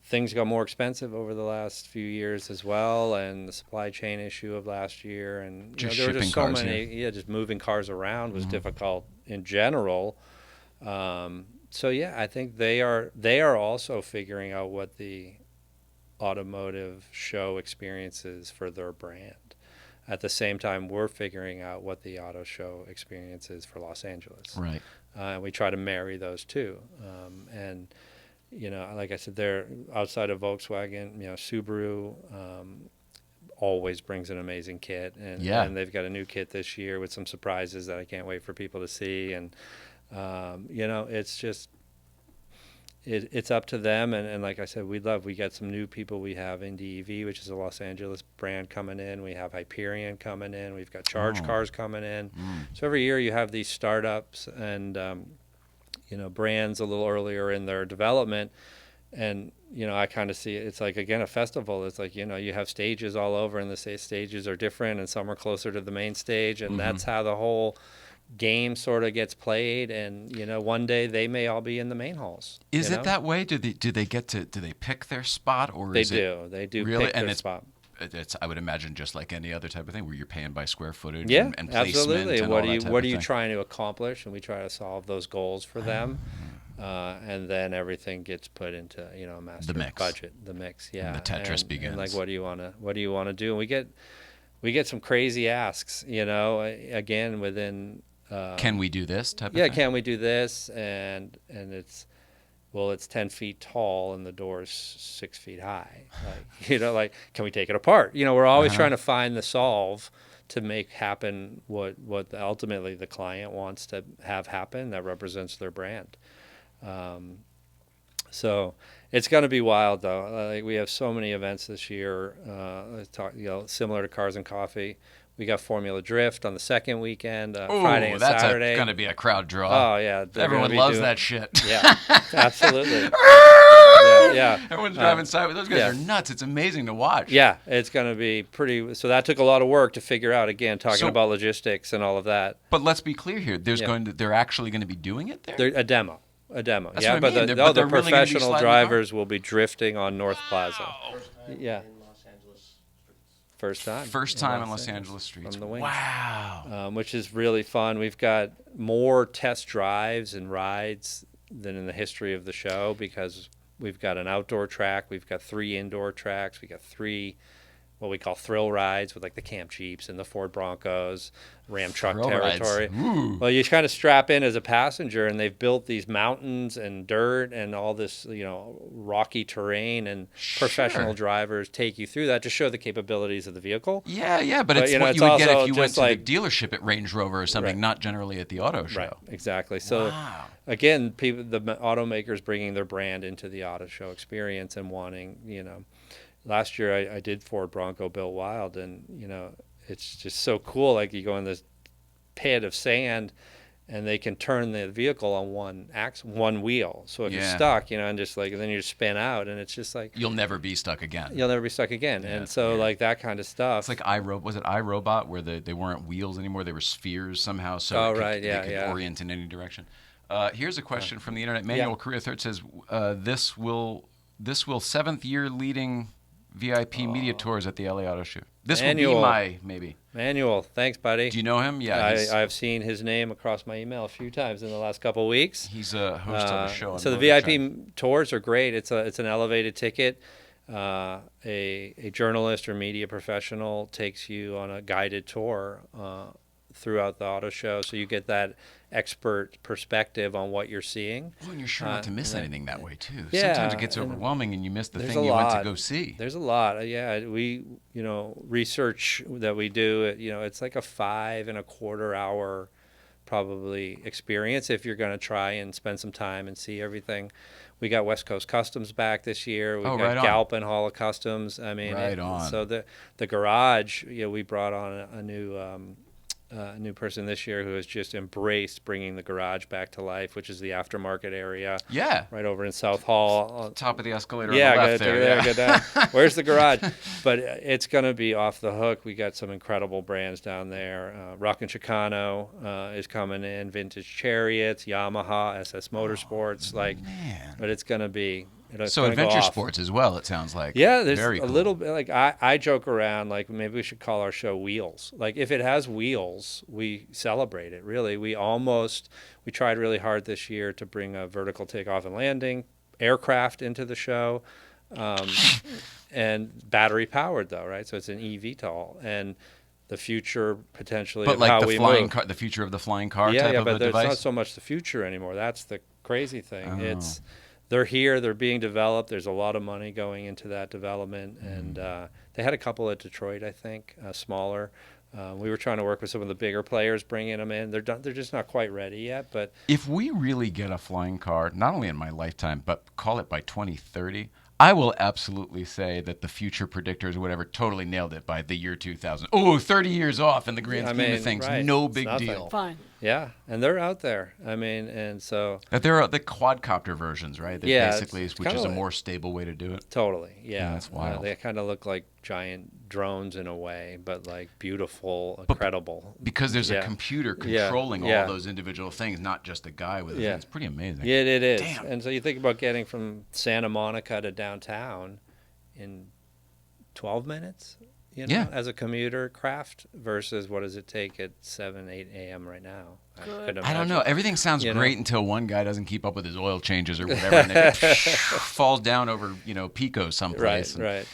things got more expensive over the last few years as well, and the supply chain issue of last year, and Just there were shipping just so cars many. here. Yeah, just moving cars around was difficult in general. So yeah, I think they are also figuring out what the automotive show experience is for their brand. At the same time, we're figuring out what the auto show experience is for Los Angeles. Right. We try to marry those two, and like I said, they're outside of Volkswagen. Subaru always brings an amazing kit, and they've got a new kit this year with some surprises that I can't wait for people to see. And it's up to them. And like I said, we got some new people. We have Indy EV, which is a Los Angeles brand, coming in. We have Hyperion coming in. We've got Charge Cars coming in. So every year you have these startups and, brands a little earlier in their development. And, I kind of see it's like, again, a festival. It's like, you have stages all over, and the stages are different, and some are closer to the main stage. And that's how the whole game sort of gets played. And, one day they may all be in the main halls. Is it that way? Do they pick their spot, or They is do. it They do really? pick And their spot. It's, I would imagine, just like any other type of thing where you're paying by square footage Yeah, and placement. absolutely. And What all are you that type what of are you thing. trying to accomplish? And we try to solve those goals for them. And then everything gets put into a master budget, the mix, yeah. And the Tetris begins. And like, what do you want to do? And we get some crazy asks, again within. Can we do this type of yeah, thing? can we do this? And it's 10 feet tall and the door's 6 feet high. Like, can we take it apart? We're always trying to find the solve to make happen what ultimately the client wants to have happen that represents their brand. So it's going to be wild, though. We have so many events this year. Similar to Cars and Coffee. We got Formula Drift on the second weekend, Friday and Saturday. That's going to be a crowd draw. Oh yeah, everyone loves that shit. Yeah, absolutely. yeah. Everyone's driving sideways. Those guys are nuts. It's amazing to watch. Yeah, it's going to be pretty. So that took a lot of work to figure out. Again, talking about logistics and all of that. But let's be clear here. They're actually going to be doing it there. A demo. That's yeah, but the really professional drivers will be drifting on North Plaza. Yeah. First time in Los Angeles streets. From the wings. Wow. Which is really fun. We've got more test drives and rides than in the history of the show, because we've got an outdoor track, we've got 3 indoor tracks, we got 3 what we call thrill rides with like the Camp Jeeps and the Ford Broncos, Ram truck territory. Well, you kind of strap in as a passenger, and they've built these mountains and dirt and all this, rocky terrain, and professional drivers take you through that to show the capabilities of the vehicle. Yeah, but it's what you would get if you went to the dealership at Range Rover or something, not generally at the auto show. Right, exactly. So again, the automakers bringing their brand into the auto show experience and wanting, last year I did Ford Bronco Built Wild, and it's just so cool. Like, you go in this pit of sand, and they can turn the vehicle on one wheel. So if you're stuck, and just like, and then you spin out, and it's just like you'll never be stuck again. Yeah, and so like that kind of stuff. It's like iRobot, where they weren't wheels anymore; they were spheres somehow. So they could orient in any direction. Here's a question from the internet. Manuel Career Third says, "This will 7th year leading VIP media tours at the LA Auto Show. This will be my maybe." Manuel, thanks, buddy. Do you know him? Yeah, I've seen his name across my email a few times in the last couple of weeks. He's a host of the show. So the VIP tours are great. It's an elevated ticket. A journalist or media professional takes you on a guided tour throughout the auto show, so you get that expert perspective on what you're seeing. Well, and you're sure not to miss anything that way too. Yeah, sometimes it gets overwhelming and you miss the thing you went to go see. There's a lot. We research that we do. It's like a 5.25 hour probably experience if you're going to try and spend some time and see everything. We got West Coast Customs back this year. We got Galpin Hall of Customs. I mean, so the garage. We brought on a new person this year who has just embraced bringing the garage back to life, which is the aftermarket area. Yeah. Right over in South Hall. Top of the escalator on the left there. Go down. Where's the garage? But it's going to be off the hook. We got some incredible brands down there. Rockin' Chicano is coming in. Vintage Chariots, Yamaha, SS Motorsports. But it's going to be... So adventure sports as well, it sounds like. Yeah, there's very cool. A little bit. Like I joke around, like maybe we should call our show Wheels. Like if it has wheels, we celebrate it. Really, we tried really hard this year to bring a vertical takeoff and landing aircraft into the show, and battery powered though, right? So it's an eVTOL and the future potentially. But of like how the we flying move. car, the future of the flying car type of a device. But it's not so much the future anymore. That's the crazy thing. They're here. They're being developed. There's a lot of money going into that development, and they had a couple at Detroit, I think, smaller. We were trying to work with some of the bigger players, bringing them in. They're just not quite ready yet. But If we really get a flying car, not only in my lifetime, but call it by 2030, I will absolutely say that the future predictors or whatever totally nailed it by the year 2000. Oh, 30 years off in the grand scheme of things. right. No It's big nothing. deal. Fine. yeah, and they're out there. I mean, and so But there are the quadcopter versions, right? That Yeah, basically it's which is kinda a like- more stable way to do it. totally, yeah. that's wild. They kind of look like giant drones in a way, but like beautiful, incredible. Because there's a Yeah. computer Yeah, controlling yeah. all those individual things, not just a guy with it. Yeah. It's pretty amazing. Yeah, it is. Damn. And so you think about getting from Santa Monica to downtown in 12 minutes, Yeah. as a commuter craft versus what does it take at 7, 8 a.m. right now? Good. I don't know. Everything sounds You know? great until one guy doesn't keep up with his oil changes or whatever, and it falls down over, Pico Right, someplace. And right.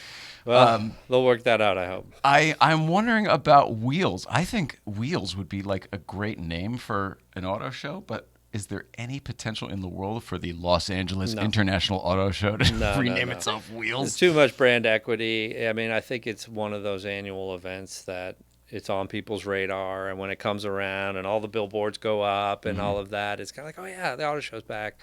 Well, they'll work that out, I hope. I'm wondering about Wheels. I think Wheels would be like a great name for an auto show, but is there any potential in the world for the Los Angeles No. International Auto Show to No, rename no. itself There's Wheels? too much brand equity. I mean, I think it's one of those annual events that it's on people's radar, and when it comes around and all the billboards go up and all of that, it's kind of like, oh yeah, the auto show's back.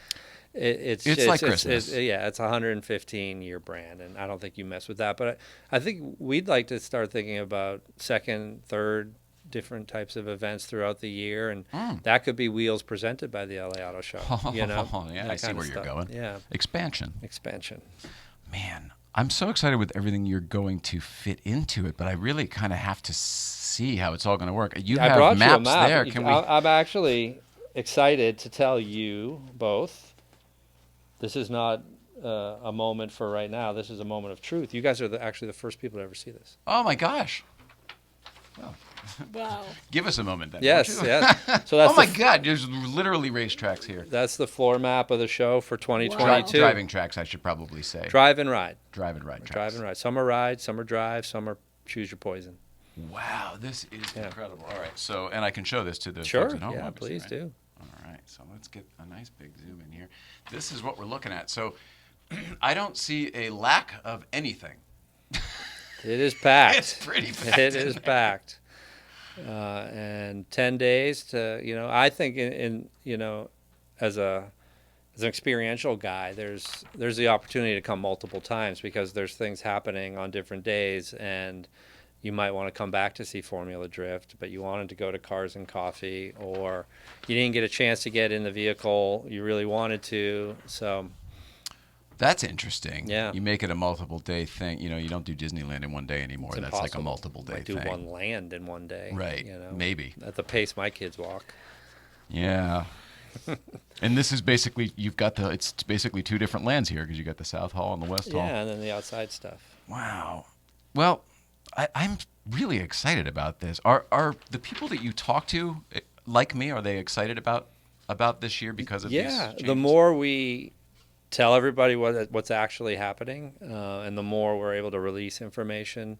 It's like Christmas. It's a 115-year brand, and I don't think you mess with that. But I think we'd like to start thinking about second, third, different types of events throughout the year, and that could be Wheels presented by the LA Auto Show. Yeah, that I see kind of where you're stuff. going. Yeah, Expansion. expansion. Man, I'm so excited with everything you're going to fit into it, but I really kind of have to see how it's all going to work. You I have brought maps you a map. there. Can we? I'm actually excited to tell you both. This is not a moment for right now. This is a moment of truth. You guys are actually the first people to ever see this. Oh my gosh! Wow. Give us a moment then. Yes, won't you? yes. So that's Oh my God! There's literally racetracks here. that's the floor map of the show for 2022. Driving tracks, I should probably say. Drive and ride. Drive and ride tracks. Drive and ride. Some are ride, some are drive, some are choose your poison. Wow, this is Yeah. incredible. All right, so and I can show this to the Sure. folks at home. Yeah, obviously, please right? do. All right, so let's get a nice big zoom in here. This is what we're looking at. So I don't see a lack of anything. It is packed. It's pretty packed. It is packed. And 10 days to, I think as an experiential guy, there's the opportunity to come multiple times because there's things happening on different days, and you might want to come back to see Formula Drift, but you wanted to go to Cars and Coffee, or you didn't get a chance to get in the vehicle you really wanted to. So That's interesting. Yeah. You make it a multiple day thing. You don't do Disneyland in one day anymore. it's That's like a impossible. multiple day Might do thing. one land in one day. Right. Maybe. At the pace my kids walk. Yeah. And this is basically it's basically two different lands here because you got the South Hall and the West Hall. Yeah, and then the outside stuff. Wow. Well, I'm really excited about this. Are the people that you talk to like me? Are they excited about this year because of these Yeah, the changes? more we tell everybody what's actually happening, and the more we're able to release information,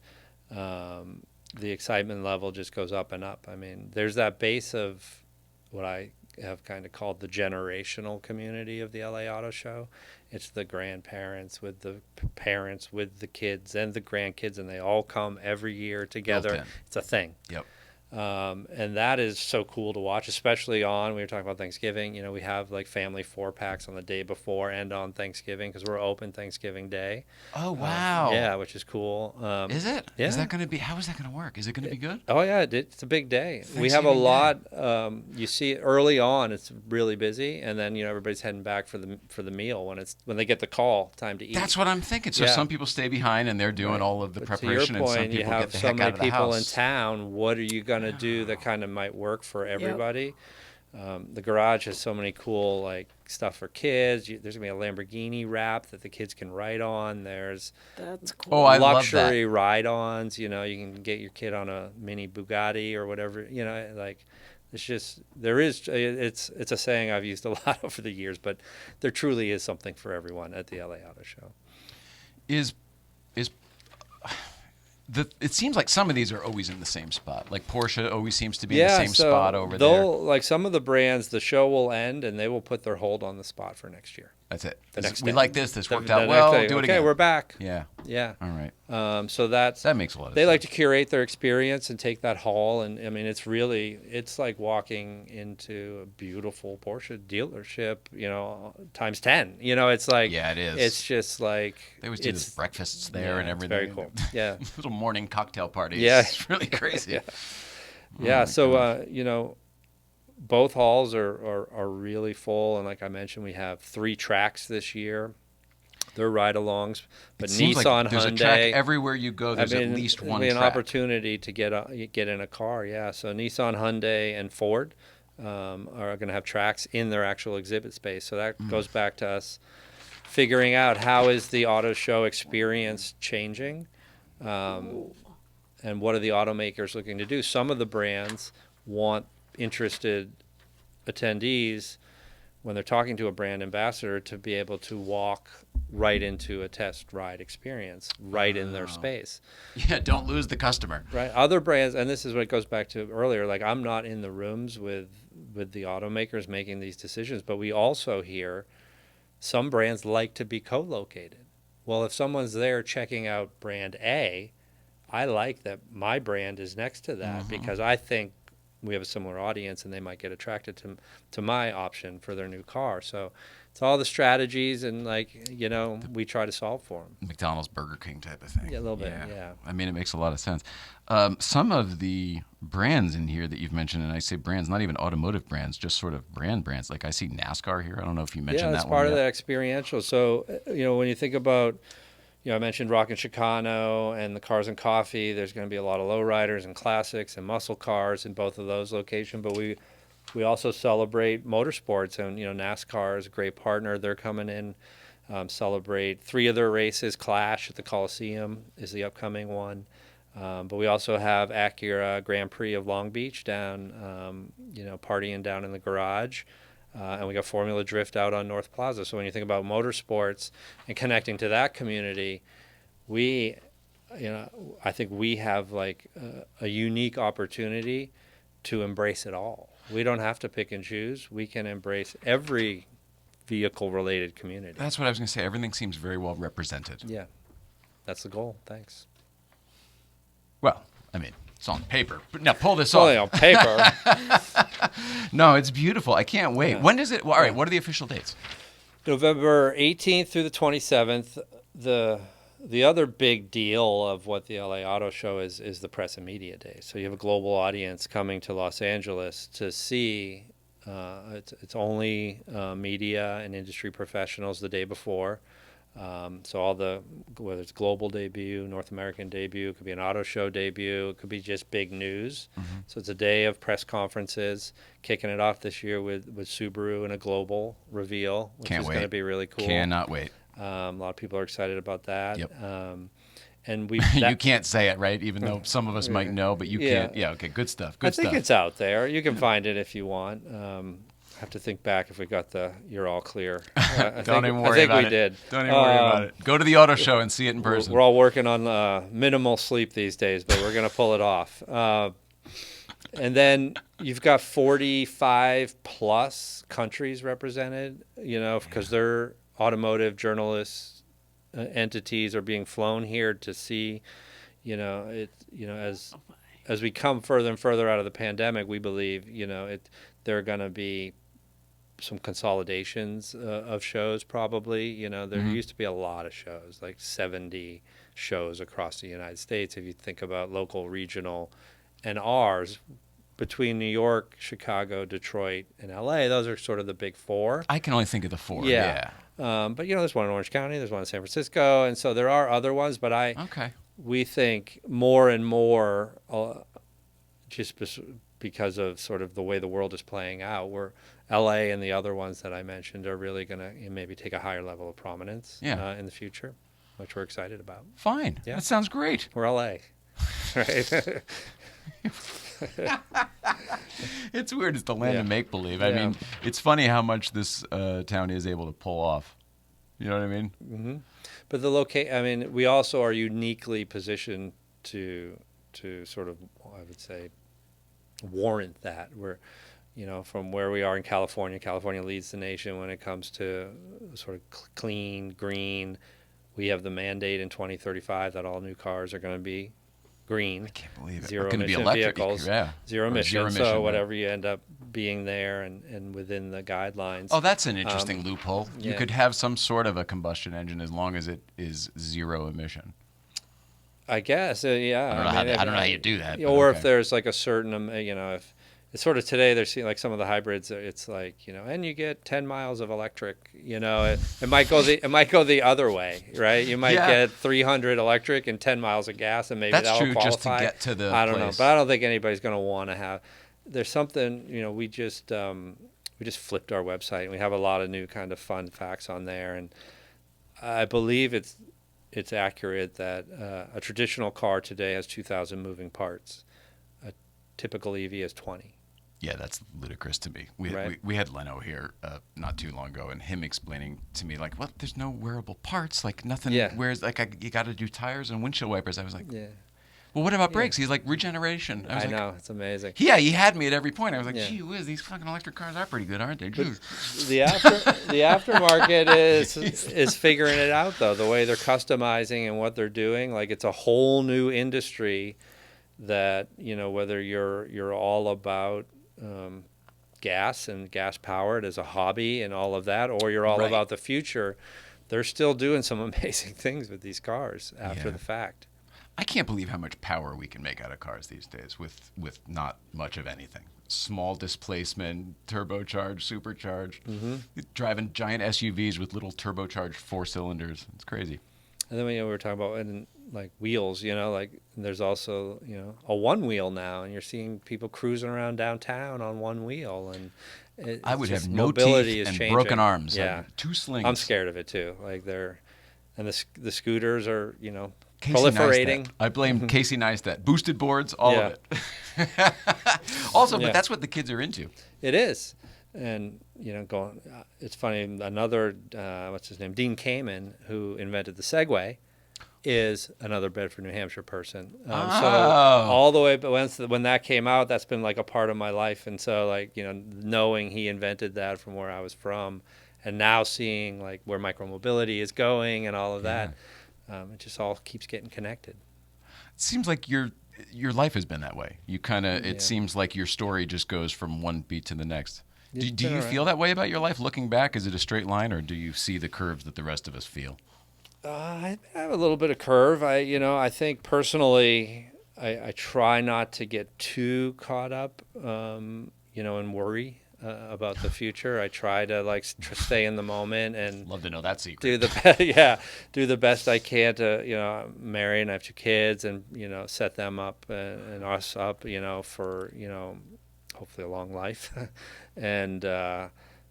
the excitement level just goes up and up. I mean, there's that base of what I have kind of called the generational community of the LA Auto Show. It's the grandparents with the parents with the kids and the grandkids, and they all come every year together. in. It's a thing. Yep. And that is so cool to watch, especially we were talking about Thanksgiving. We have like family 4-packs on the day before and on Thanksgiving because we're open Thanksgiving Day. Oh wow. Yeah, which is cool. Is it? Yeah. Is that going to be? How is that going to work? Is it going to be good? Oh yeah, it's a big day. We have a Thanksgiving lot. You see it early on, it's really busy, and then everybody's heading back for the meal when they get the call time to eat. That's what I'm thinking. So Yeah. some people stay behind and they're doing Right. all of the But preparation, to your point, and some people you have get the so heck many out of the people in house. town. What are you going to do that kind of might work for everybody? The garage has so many cool stuff for kids. There's gonna be a Lamborghini wrap that the kids can ride on. There's That's cool. Oh, I love luxury that. ride-ons. You can get your kid on a mini Bugatti or whatever. It's just it's a saying I've used a lot over the years, but there truly is something for everyone at the LA Auto Show. It seems like some of these are always in the same spot. Like Porsche always seems to be in the same spot over there. Like some of the brands, the show will end and they will put their hold on the spot for next year. That's it. The next We day. like this. This worked The out next well. day, Do it okay, again. we're back. Yeah. Yeah. All right. So that makes a lot of sense. They like to curate their experience and take that haul, and I mean, it's like walking into a beautiful Porsche dealership, times 10. It's like, Yeah, it is. It's just like They always do these breakfasts there and it's everything. very cool. Yeah. Little morning cocktail parties. Yeah. It's really crazy. Yeah. Oh Yeah. my So gosh. both halls are really full, and like I mentioned, we have 3 tracks this year. They're ride-alongs, but It seems Nissan, like there's Hyundai. a track everywhere you go. There's at least one an track. opportunity to get in a car. Yeah, so Nissan, Hyundai, and Ford are going to have tracks in their actual exhibit space. So that goes back to us figuring out how is the auto show experience changing, and what are the automakers looking to do. Some of the brands want interested attendees, when they're talking to a brand ambassador, to be able to walk right into a test ride experience right in their space. Yeah, don't lose the customer. Right. Other brands, and this is what goes back to earlier, like I'm not in the rooms with the automakers making these decisions, but we also hear some brands like to be co-located. Well, if someone's there checking out brand A, I like that my brand is next to that because I think we have a similar audience and they might get attracted to my option for their new car. So it's all the strategies and we try to solve for them. McDonald's, Burger King type of thing. Yeah, a little bit, yeah. I mean, it makes a lot of sense. Some of the brands in here that you've mentioned, and I say brands, not even automotive brands, just sort of brands. Like I see NASCAR here. I don't know if you mentioned that one. Yeah, it's part of yet. that experiential. So, when you think about, I mentioned Rock and Chicano and the Cars and Coffee. There's going to be a lot of lowriders and classics and muscle cars in both of those locations. But we also celebrate motorsports, and NASCAR is a great partner. They're coming in, celebrate 3 of their races. Clash at the Coliseum is the upcoming one. But we also have Acura Grand Prix of Long Beach down, partying down in the garage. And we got Formula Drift out on North Plaza. So when you think about motorsports and connecting to that community, I think we have like a unique opportunity to embrace it all. We don't have to pick and choose. We can embrace every vehicle-related community. That's what I was going to say. Everything seems very well represented. Yeah, that's the goal. Thanks. Well, I mean, it's on paper. But now pull this Only off. on paper. No, it's beautiful. I can't wait. Yeah. When does it? Well, all right. What are the official dates? November 18th through the 27th. The other big deal of what the LA Auto Show is the press and media day. So you have a global audience coming to Los Angeles to see. It's only media and industry professionals the day before. So whether it's global debut, North American debut, it could be an auto show debut, it could be just big news. So it's a day of press conferences, kicking it off this year with Subaru and a global reveal, which is going to be really cool. Cannot wait. A lot of people are excited about that. Yep. And you can't say it, right? Even though some of us might know, but you can't. Yeah, okay, good stuff. Good stuff. I think it's out there. You can find it if you want. Have to think back if we got you're all clear. Don't even worry about it. I think we did. Don't even worry about it. Go to the auto show and see it in person. We're all working on minimal sleep these days, but we're going to pull it off. And then you've got 45 plus countries represented, because they're automotive journalists, entities are being flown here to see, as we come further and further out of the pandemic, we believe, there are going to be some consolidations of shows probably. There used to be a lot of shows, like 70 shows across the United States. If you think about local, regional, and ours, between New York, Chicago, Detroit, and LA, those are sort of the big 4. I can only think of the 4. Yeah. But there's one in Orange County, there's one in San Francisco, and so there are other ones. But we think more and more, just because of sort of the way the world is playing out, where LA and the other ones that I mentioned are really going to maybe take a higher level of prominence in the future, which we're excited about. Fine. Yeah. That sounds great. We're LA, right? It's weird. It's the land of make-believe. I mean, it's funny how much this town is able to pull off. You know what I mean? Mm-hmm. But we also are uniquely positioned to sort of, I would say, warrant that. We're, from where we are in California leads the nation when it comes to sort of clean, green. We have the mandate in 2035 that all new cars are going to be green. I can't believe it. Zero Going to be emission electric vehicles. Yeah. Zero Or emission. zero emission, So right. whatever you end up being there and within the guidelines. Oh, that's an interesting loophole. You yeah. could have some sort of a combustion engine as long as it is zero emission. I guess, yeah. I don't know how you do that. Or okay. if there's like a certain, if it's sort of today, they're seeing like some of the hybrids. It's like and you get 10 miles of electric. It might go the other way, right? You might get 300 electric and 10 miles of gas, and maybe that's that'll true. qualify. Just to get to the I don't place. know, but I don't think anybody's going to want to have. There's something we just flipped our website, and we have a lot of new kind of fun facts on there, and I believe it's accurate that a traditional car today has 2,000 moving parts. A typical EV has 20. Yeah, that's ludicrous to me. We had Leno here not too long ago, and him explaining to me like, "Well, there's no wearable parts, like nothing. Yeah. Whereas like you got to do tires and windshield wipers." I was like, Yeah. "Well, what about brakes?" He's like, "Regeneration." I was like, know, it's amazing. Yeah, he had me at every point. I was like, Yeah. "Gee whiz, these fucking electric cars are pretty good, aren't they?" Jeez. The aftermarket is figuring it out though. The way they're customizing and what they're doing, like it's a whole new industry that whether you're all about gas and gas powered as a hobby and all of that, or you're all Right. about the future, they're still doing some amazing things with these cars after Yeah. the fact. I can't believe how much power we can make out of cars these days with not much of anything. Small displacement, turbocharged, supercharged, driving giant SUVs with little turbocharged 4 cylinders. It's crazy. And then we were talking about like wheels, like there's also a one wheel now, and you're seeing people cruising around downtown on one wheel, and I would have no mobility teeth is and changing. broken arms. Yeah, 2 slings. I'm scared of it too. Like the scooters are Casey proliferating. Neistat. I blame Casey Neistat. Boosted boards, all of it. Also, but that's what the kids are into. It is. And, it's funny, another, what's his name, Dean Kamen, who invented the Segway, is another Bedford, New Hampshire person. So all the way, but when that came out, that's been like a part of my life. And so like, knowing he invented that from where I was from, and now seeing like where micromobility is going and all of that, it just all keeps getting connected. It seems like your life has been that way. You kind of, it seems like your story just goes from one beat to the next. Do you feel that way about your life looking back? Is it a straight line, or do you see the curves that the rest of us feel? I have a little bit of curve. I think personally, I try not to get too caught up, and worry about the future. I try to stay in the moment and Love to know that secret. do the best I can to marry, and I have 2 kids, and set them up and us up for hopefully a long life, and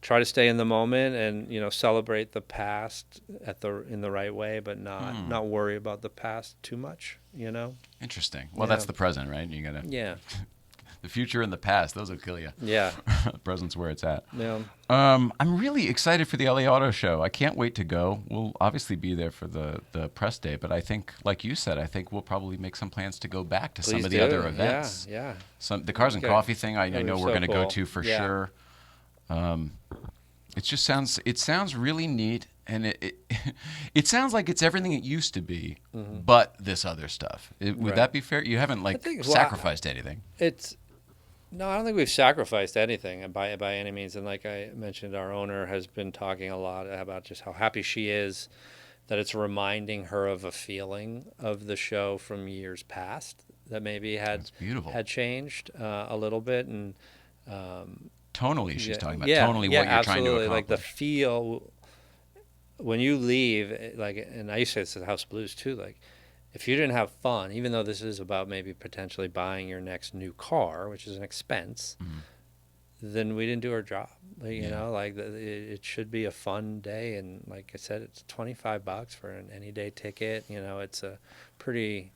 try to stay in the moment and celebrate the past in the right way, but not worry about the past too much. Interesting. Well, that's the present, right? You gotta. Yeah. The future and the past, those will kill you. Yeah. The present's where it's at. Yeah. I'm really excited for the LA Auto Show. I can't wait to go. We'll obviously be there for the press day, but I think, like you said, I think we'll probably make some plans to go back to some of the other events. Yeah. The Cars and Coffee thing, I That'd know be we're so going to go cool. to for Yeah. sure. It sounds really neat, and it sounds like it's everything it used to be, but this other stuff. Would Right. that be fair? You haven't sacrificed anything. No, I don't think we've sacrificed anything by any means. And like I mentioned, our owner has been talking a lot about just how happy she is that it's reminding her of a feeling of the show from years past that maybe had changed a little bit. And tonally, she's talking about tonally what you're trying to accomplish. Like the feel when you leave, and I used to say this at House Blues too, like if you didn't have fun, even though this is about maybe potentially buying your next new car, which is an expense, then we didn't do our job. It should be a fun day. And like I said, it's $25 for an any day ticket. It's a pretty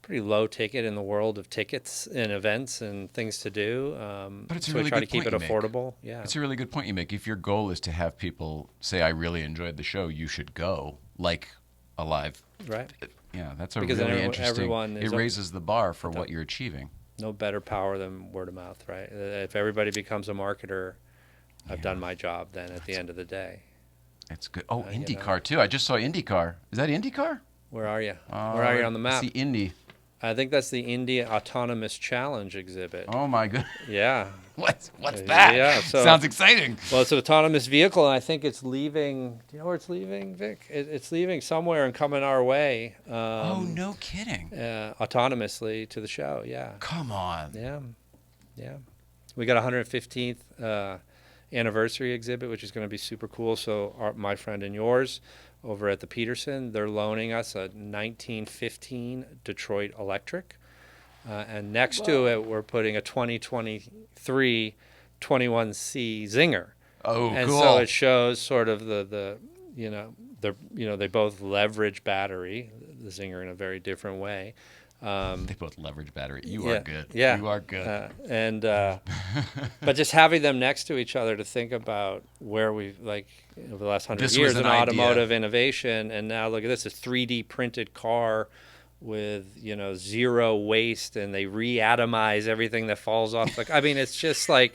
low ticket in the world of tickets and events and things to do. But it's a so really we try to good keep point it you make. affordable. Yeah, It's a really good point you make. If your goal is to have people say, "I really enjoyed the show," you should go like a live. right. Yeah, that's a Because then really interesting. everyone is It raises the bar for what you're achieving. No better power than word of mouth, right? If everybody becomes a marketer, I've done my job then at the end of the day. It's good. Oh, you know. IndyCar too. I just saw IndyCar. Is that IndyCar? Where are you? Where are you on the map? I see Indy. I think that's the India Autonomous Challenge exhibit. Oh my goodness. Yeah. What's that? Yeah, so- Sounds exciting. Well, it's an autonomous vehicle, and I think it's leaving. Do you know where it's leaving, Vic? It's leaving somewhere and coming our way. Oh, no kidding. Autonomously to the show. Yeah. Come on. Yeah. We got a 115th anniversary exhibit, which is going to be super cool. So my friend and yours over at the Peterson, they're loaning us a 1915 Detroit Electric. And next to it, we're putting a 2023 21C Zinger. Oh, and cool. so it shows sort of the they both leverage battery, the Zinger in a very different way. They both leverage battery. You are good. Yeah. You are good. But just having them next to each other to think about where we've, like, over the last 100 This years was in an idea. automotive innovation, and now look at this, a 3D printed car with, zero waste, and they reatomize everything that falls off. Like, I mean, it's just like,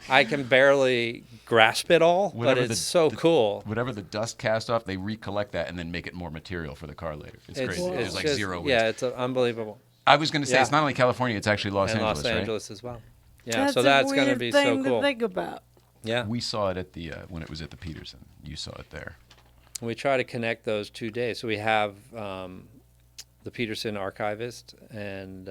I can barely grasp it all, but it's so cool. Whatever the dust cast off, they recollect that and then make it more material for the car later. It's crazy. It's like just, zero waste. Yeah, it's unbelievable. I was going to say, Yeah. it's not only California, it's actually Los And Angeles, Los right? Angeles as well. Yeah, That's so that's a going to weird be thing so cool. to think about. Yeah. We saw it at the when it was at the Peterson. You saw it there. We try to connect those 2 days. So we have the Peterson archivist and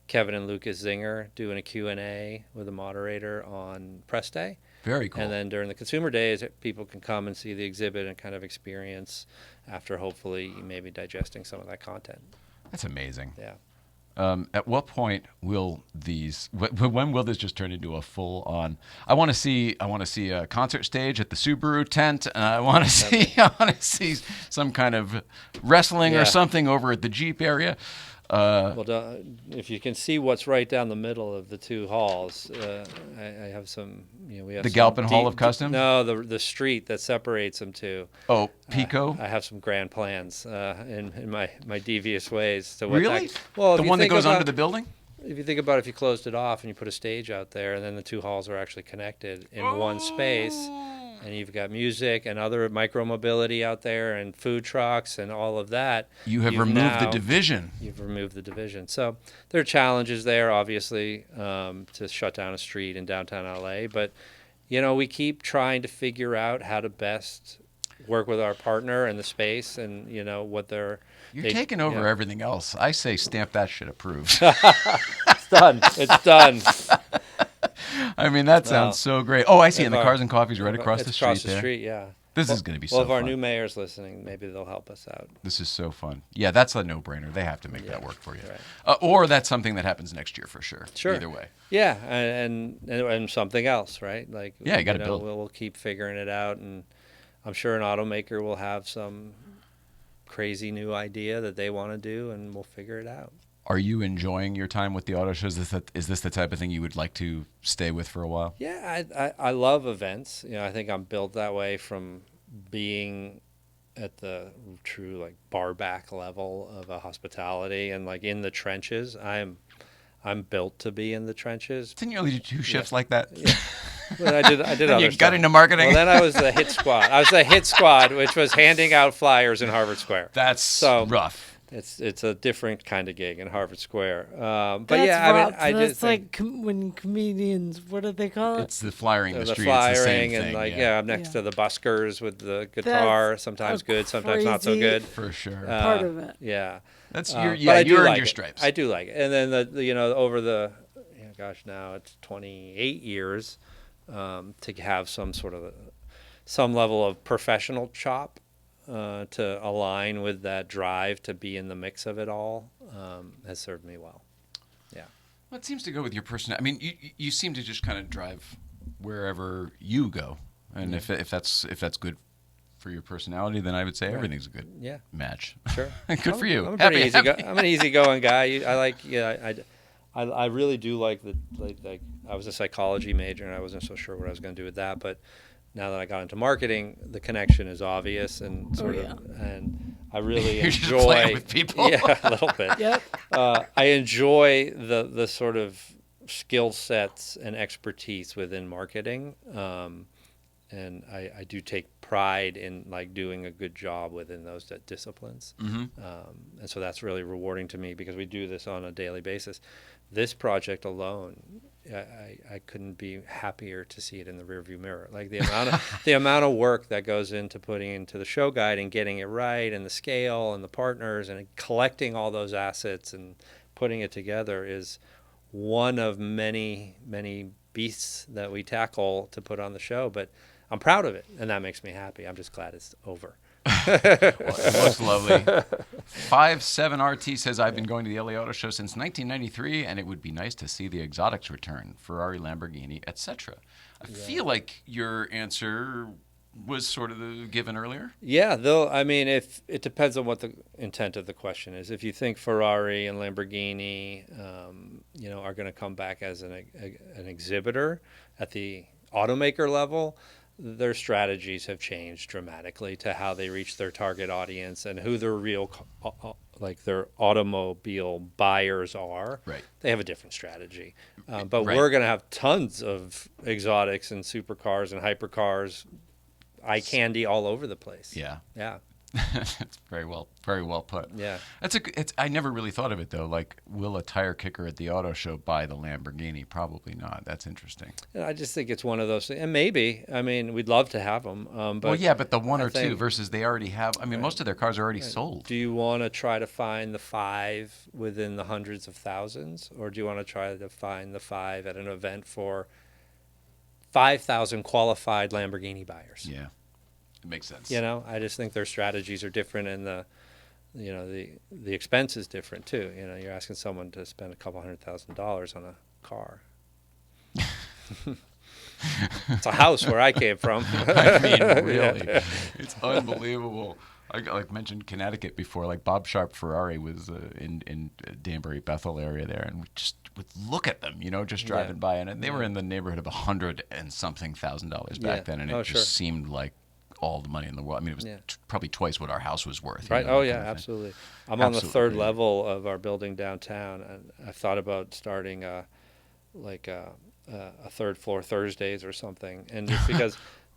Kevin and Lucas Zinger doing a Q&A with a moderator on press day. Very cool. And then during the consumer days, people can come and see the exhibit and kind of experience after hopefully maybe digesting some of that content. That's amazing. Yeah. At what point will when will this just turn into a full on? I want to see a concert stage at the Subaru tent. I want to see some kind of wrestling or something over at the Jeep area. Well, if you can see what's right down the middle of the two halls, I have some. We have The some Galpin Hall of Customs? No, the street that separates them two. Oh, Pico. I have some grand plans in my devious ways. To Really? Well, The one that goes under the building? If you think about if you closed it off and you put a stage out there, and then the two halls are actually connected in one space, and you've got music and other micro-mobility out there and food trucks and all of that. You have removed the division. You've removed the division. So there are challenges there, obviously, to shut down a street in downtown LA. But, we keep trying to figure out how to best work with our partner in the space and, what they're... You're taking over everything else. I say stamp that shit approved. It's done. It's done. I mean, that sounds so great. Oh, I see. And the Cars and Coffee's right across the street across the there. street, yeah. This is going to be so Well, if fun. our new mayor's listening, maybe they'll help us out. This is so fun. Yeah, that's a no-brainer. They have to make that work for you. Right. Or that's something that happens next year for sure. Sure. Either way. Yeah, and something else, right? Like, Yeah, you got to build. We'll keep figuring it out, and I'm sure an automaker will have some crazy new idea that they want to do, and we'll figure it out. Are you enjoying your time with the auto shows? Is this the type of thing you would like to stay with for a while? Yeah, I love events. I think I'm built that way from being at the true like bar back level of a hospitality and like in the trenches. I'm built to be in the trenches. Didn't you only do 2 shifts like that? Yeah. But I did Then other you stuff. got into marketing? Well, then I was the hit squad. I was the hit squad, which was handing out flyers in Harvard Square. That's It's rough. a different kind of gig in Harvard Square. But That's yeah, rough. I That's just think like when comedians, what do they call it? It's the flyering the the street. It's the same flyering and thing, like I'm next Yeah. to the buskers with the guitar. That's Sometimes a good, sometimes not so crazy- good. For sure. part of it. Yeah, That's but you I do earned like your it. stripes. I do like it. And then over the now it's 28 years to have some sort of some level of professional chop to align with that drive to be in the mix of it all has served me well. Yeah. Well, it seems to go with your personality. I mean, you seem to just kind of drive wherever you go, and if that's good for your personality, then I would say everything's a good match. Sure. Good for you. I'm Happy. I'm an easygoing guy. I really do like I was a psychology major and I wasn't so sure what I was going to do with that, but now that I got into marketing, the connection is obvious and and I really You're just enjoy playing with people. Yeah, a little bit. Yep. I enjoy the sort of skill sets and expertise within marketing. I do take pride in like doing a good job within those disciplines. And so that's really rewarding to me because we do this on a daily basis. This project alone, I couldn't be happier to see it in the rearview mirror. Like the amount of work that goes into putting into the show guide and getting it right, and the scale and the partners and collecting all those assets and putting it together is one of many, many beasts that we tackle to put on the show. But I'm proud of it, and that makes me happy. I'm just glad it's over. Well, it was lovely. 57RT says, I've been going to the LA Auto Show since 1993, and it would be nice to see the exotics return, Ferrari, Lamborghini, etc. I feel like your answer was sort of given earlier. Yeah, though, I mean, if it depends on what the intent of the question is. If you think Ferrari and Lamborghini, are going to come back as an exhibitor at the automaker level, their strategies have changed dramatically to how they reach their target audience and who their real, their automobile buyers are. Right. They have a different strategy. But Right. we're going to have tons of exotics and supercars and hypercars, eye candy all over the place. Yeah. Yeah. That's very well put. Yeah. I never really thought of it though. Like, will a tire kicker at the auto show buy the Lamborghini? Probably not. That's interesting. And I just think it's one of those things. And maybe, I mean, we'd love to have them. But Well, yeah, but the one I or two think- versus they already have. I mean, most of their cars are already sold. Do you want to try to find the 5 within the hundreds of thousands? Or do you want to try to find the 5 at an event for 5,000 qualified Lamborghini buyers? Yeah, it makes sense. I just think their strategies are different, and the expense is different too. You're asking someone to spend a couple $100,000 on a car. It's a house where I came from. I mean, really, it's unbelievable. I mentioned Connecticut before. Like Bob Sharp Ferrari was in Danbury, Bethel area there, and we just would look at them, just driving by, and they were in the neighborhood of $100,000 back then, and it just seemed like all the money in the world. I mean, it was probably twice what our house was worth. Right. Oh, yeah, absolutely. I'm on the Absolutely third crazy. level of our building downtown, and I've thought about starting a third floor Thursdays or something, and just because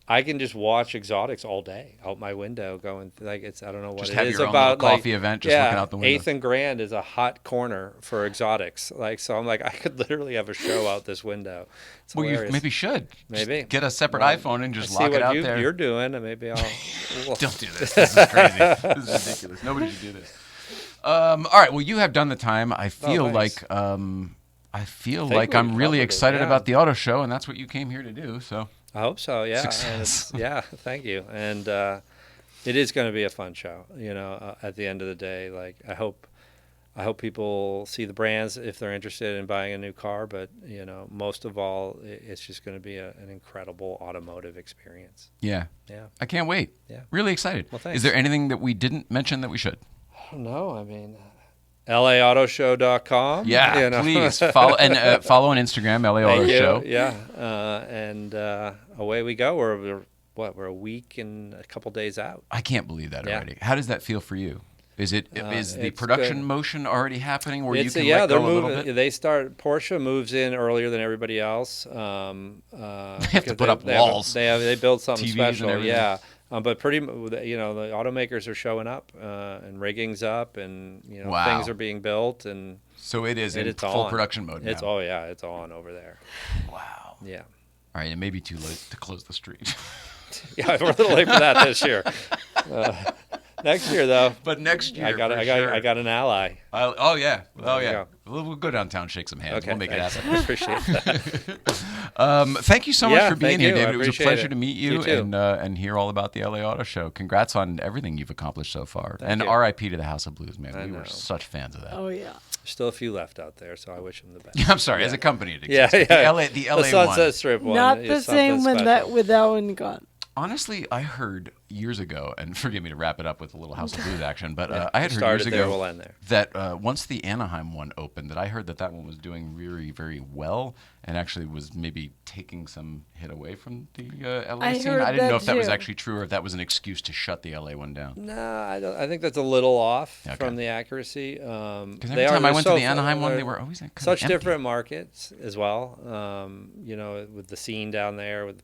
I can just watch exotics all day out my window, going I don't know what Just it have is your own about little coffee event, just looking out the window. 8th and Grand is a hot corner for exotics. So I'm like, I could literally have a show out this window. It's Well, you hilarious. maybe should. Maybe. Just get a separate iPhone and just I see lock it what out there. you're doing, and maybe I'll. Don't do this. This is crazy. This is ridiculous. Nobody should do this. All right. Well, you have done the time. I feel thanks. like think I'm we really covered it, excited yeah. about the auto show, and that's what you came here to do. So I hope so. Yeah. Success. And thank you. And it is going to be a fun show. At the end of the day, like I hope people see the brands if they're interested in buying a new car. But most of all, it's just going to be an incredible automotive experience. yeah, Yeah. I can't wait. Yeah. Really excited. Well, thanks. Is there anything that we didn't mention that we should? No, I mean, LAAutoshow.com. Yeah, please follow on Instagram, LA Auto Thank you. Show. Yeah. And away we go. We're a week and a couple days out. I can't believe that Yeah. already. How does that feel for you? Is the it's production good. motion already happening where you It's can yeah, let go they're a little moving. bit? Porsche moves in earlier than everybody else. They have to put up walls, They build something TVs and special. everything. Yeah. But the automakers are showing up, and rigging's up, and Wow. things are being built, and So it is in it's full on. production mode now. it's on over there. Wow. Yeah. All right, it may be too late to close the street. Yeah, we're a little late for that this year. Next year, though, But next year, I got an ally. Oh yeah. There you go. We'll go downtown, shake some hands. Okay, We'll make thanks. it happen. I appreciate that. Thank you so much Yeah, for being thank here, you. I David. It was a appreciate pleasure it. to meet You you too. and hear all about the LA Auto Show. Congrats on everything you've accomplished so far. Thank and you. R.I.P. to the House of Blues, man. I We were know. such fans of that. Oh yeah. There's still a few left out there, so I wish them the best. I'm sorry, as a company, it Yeah, exists. yeah. The LA Sunset one. Strip one. Not is the something same when special. with that one gone. Honestly, I heard years ago, and forgive me to wrap it up with a little House of Blues action, but I had heard Started years there, ago we'll end there. that once the Anaheim one opened, that I heard that one was doing very, very well, and actually was maybe taking some hit away from the LA I scene. heard I didn't that know if that was too. actually true or if that was an excuse to shut the LA one down. No, I don't. I think that's a little off Okay. from the accuracy. Because every time I went to the Anaheim one, they were always kind of such empty. different markets as well. With the scene down there, with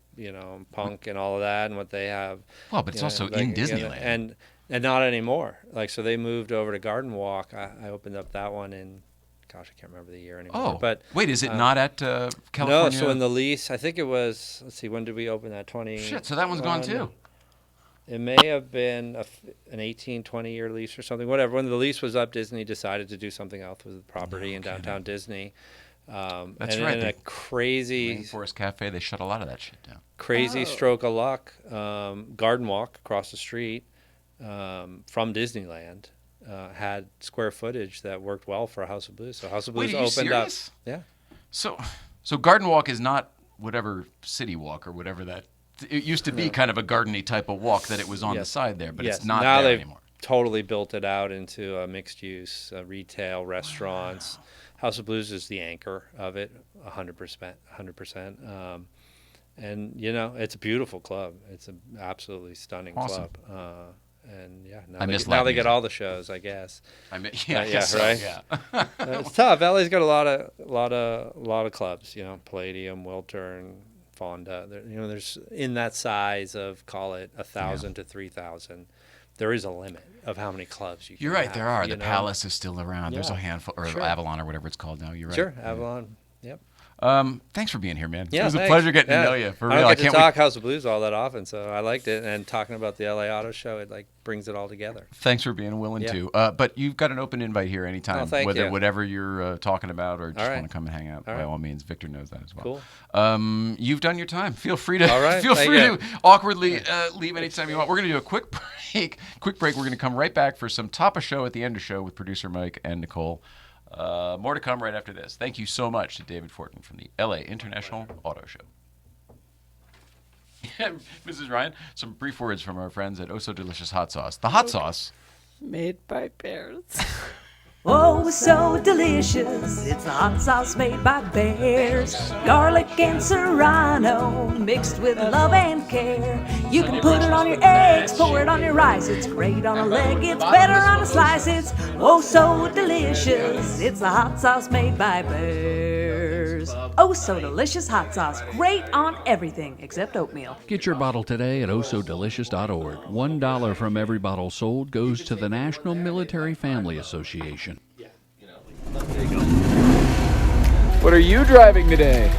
punk and all of that, and what they have. Well, but it's also in Disneyland. And not anymore. Like, so they moved over to Garden Walk. I opened up that one in, gosh, I can't remember the year anymore. Oh, but wait, is it not at California? No, so in the lease, I think it was, let's see, when did we open that? Shit, so that one's gone too. It may have been an 18, 20-year lease or something, whatever. When the lease was up, Disney decided to do something else with the property in downtown Disney. That's and right. And a crazy Rainforest Cafe, they shut a lot of that shit down. Crazy stroke of luck. Garden Walk across the street from Disneyland had square footage that worked well for House of Blues. So House of Blues opened serious? up. Yeah. So Garden Walk is not whatever City Walk or whatever that. It used to be kind of a gardeny type of walk that it was on the side there, but it's not now there they've anymore. Totally built it out into a mixed use, retail, restaurants. Wow. House of Blues is the anchor of it, 100%. And it's a beautiful club. It's an absolutely stunning club. And now they get all the shows, I guess. Right? Yeah. It's tough. LA's got a lot of clubs. Palladium, Wiltern, Fonda. There's in that size of, call it 1,000 to 3,000. There is a limit of how many clubs you can You're right, have, there are. The Palace is still around. Yeah. There's a handful, or Avalon or whatever it's called now. You're right. Sure, Avalon. Yep. Thanks for being here, man. Yeah, it was a pleasure getting to know you. For real, I don't get to talk House of Blues all that often, so I liked it. And talking about the LA Auto Show, it brings it all together. Thanks for being willing to. But you've got an open invite here anytime, whatever you're talking about or just want to come and hang out. By all means, Victor knows that as well. Cool. You've done your time. Feel free to to awkwardly leave anytime you want. We're going to do a quick break. We're going to come right back for some top of show at the end of show with producer Mike and Nicole. More to come right after this. Thank you so much to David Fortin from the LA International Auto Show. Mrs. Ryan, some brief words from our friends at Oh So Delicious Hot Sauce. The hot sauce. Made by bears. Oh, so delicious. It's the hot sauce made by bears. Garlic and serrano mixed with love and care. You can put it on your eggs, pour it on your rice. It's great on a leg, it's better on a slice. It's oh so delicious. It's the hot sauce made by bears. Oh, so delicious hot sauce. Great on everything except oatmeal. Get your bottle today at ohsodelicious.org. $1 from every bottle sold goes to the National Military Family Association. What are you driving today?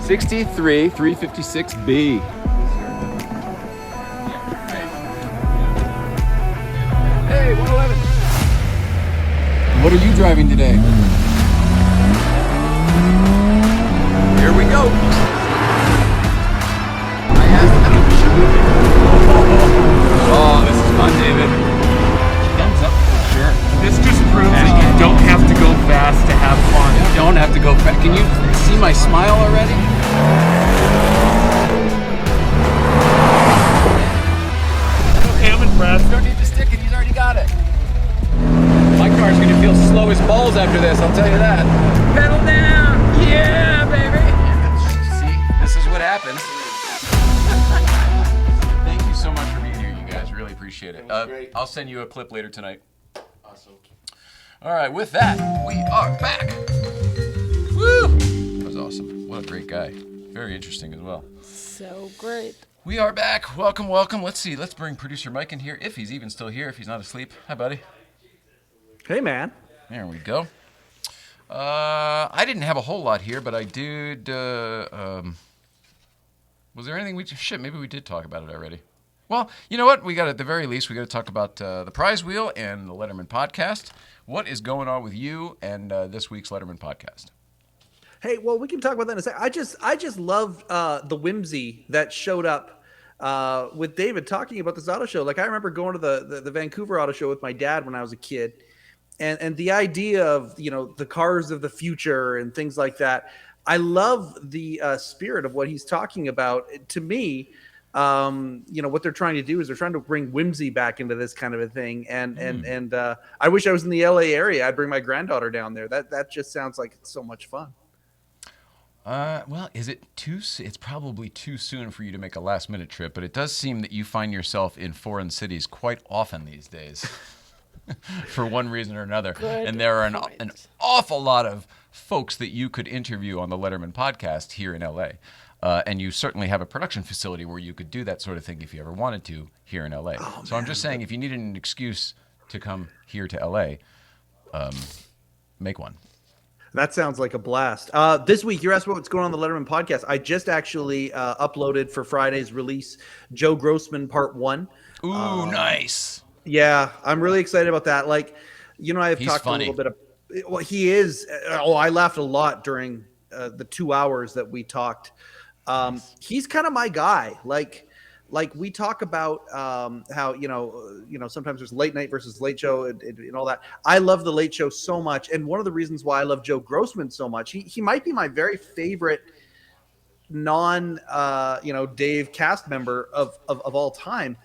63 356B. Hey, 111. What are you driving today? Here we go. Oh, this is fun, David. Thumbs up. Sure. This just proves that you don't have to go fast to have fun. You don't have to go fast. Can you see my smile already? Okay, I'm impressed. You don't need to stick it. He's already got it. My car's going to feel slow as balls after this, I'll tell you that. Pedal down. Yeah, baby. See, this is what happens. Thank you so much for being here, you guys. Really appreciate it. I'll send you a clip later tonight. Awesome. All right, with that, we are back. Woo! That was awesome. What a great guy. Very interesting as well. So great. We are back. Welcome, welcome. Let's see. Let's bring producer Mike in here, if he's even still here, if he's not asleep. Hi, buddy. Hey, man. There we go. I didn't have a whole lot here, but I did. Was there anything maybe we did talk about it already. Well, you know what? We got, at the very least, we got to talk about the prize wheel and the Letterman podcast. What is going on with you and this week's Letterman podcast? Hey, well, we can talk about that in a second. I just loved the whimsy that showed up with David talking about this auto show. Like, I remember going to the Vancouver auto show with my dad when I was a kid, and the idea of, the cars of the future and things like that. I love the spirit of what he's talking about. To me, what they're trying to do is they're trying to bring whimsy back into this kind of a thing. And I wish I was in the LA area. I'd bring my granddaughter down there. That just sounds like it's so much fun. Well, is it it's probably too soon for you to make a last-minute trip, but it does seem that you find yourself in foreign cities quite often these days for one reason or another. And there are an awful lot of folks that you could interview on the Letterman podcast here in LA. And you certainly have a production facility where you could do that sort of thing if you ever wanted to here in LA. So I'm just saying, if you needed an excuse to come here to LA, make one. That sounds like a blast. This week, you're asking what's going on the Letterman podcast. I just actually uploaded for Friday's release Joe Grossman Part 1. Ooh, nice. Yeah, I'm really excited about that. Like, I've He's talked funny. a little bit of. Well, he is. I laughed a lot during the 2 hours that we talked. He's kind of my guy. Like we talk about how sometimes there's late night versus late show and all that. I love the late show so much, and one of the reasons why I love Joe Grossman so much, he might be my very favorite non Dave cast member of all time,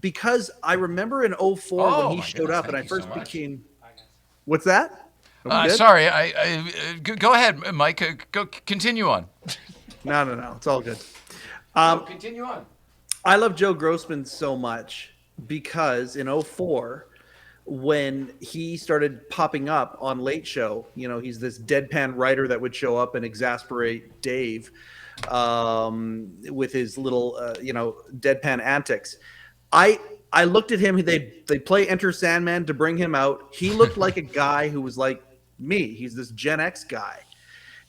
because I remember in 04 when he showed up and I first became. What's that? Sorry, go ahead, Mike. Go continue on. No, it's all good. Continue on. I love Joe Grossman so much because in 04, when he started popping up on Late Show, he's this deadpan writer that would show up and exasperate Dave with his little, deadpan antics. I looked at him. They play Enter Sandman to bring him out. He looked like a guy who was like me. He's this Gen X guy.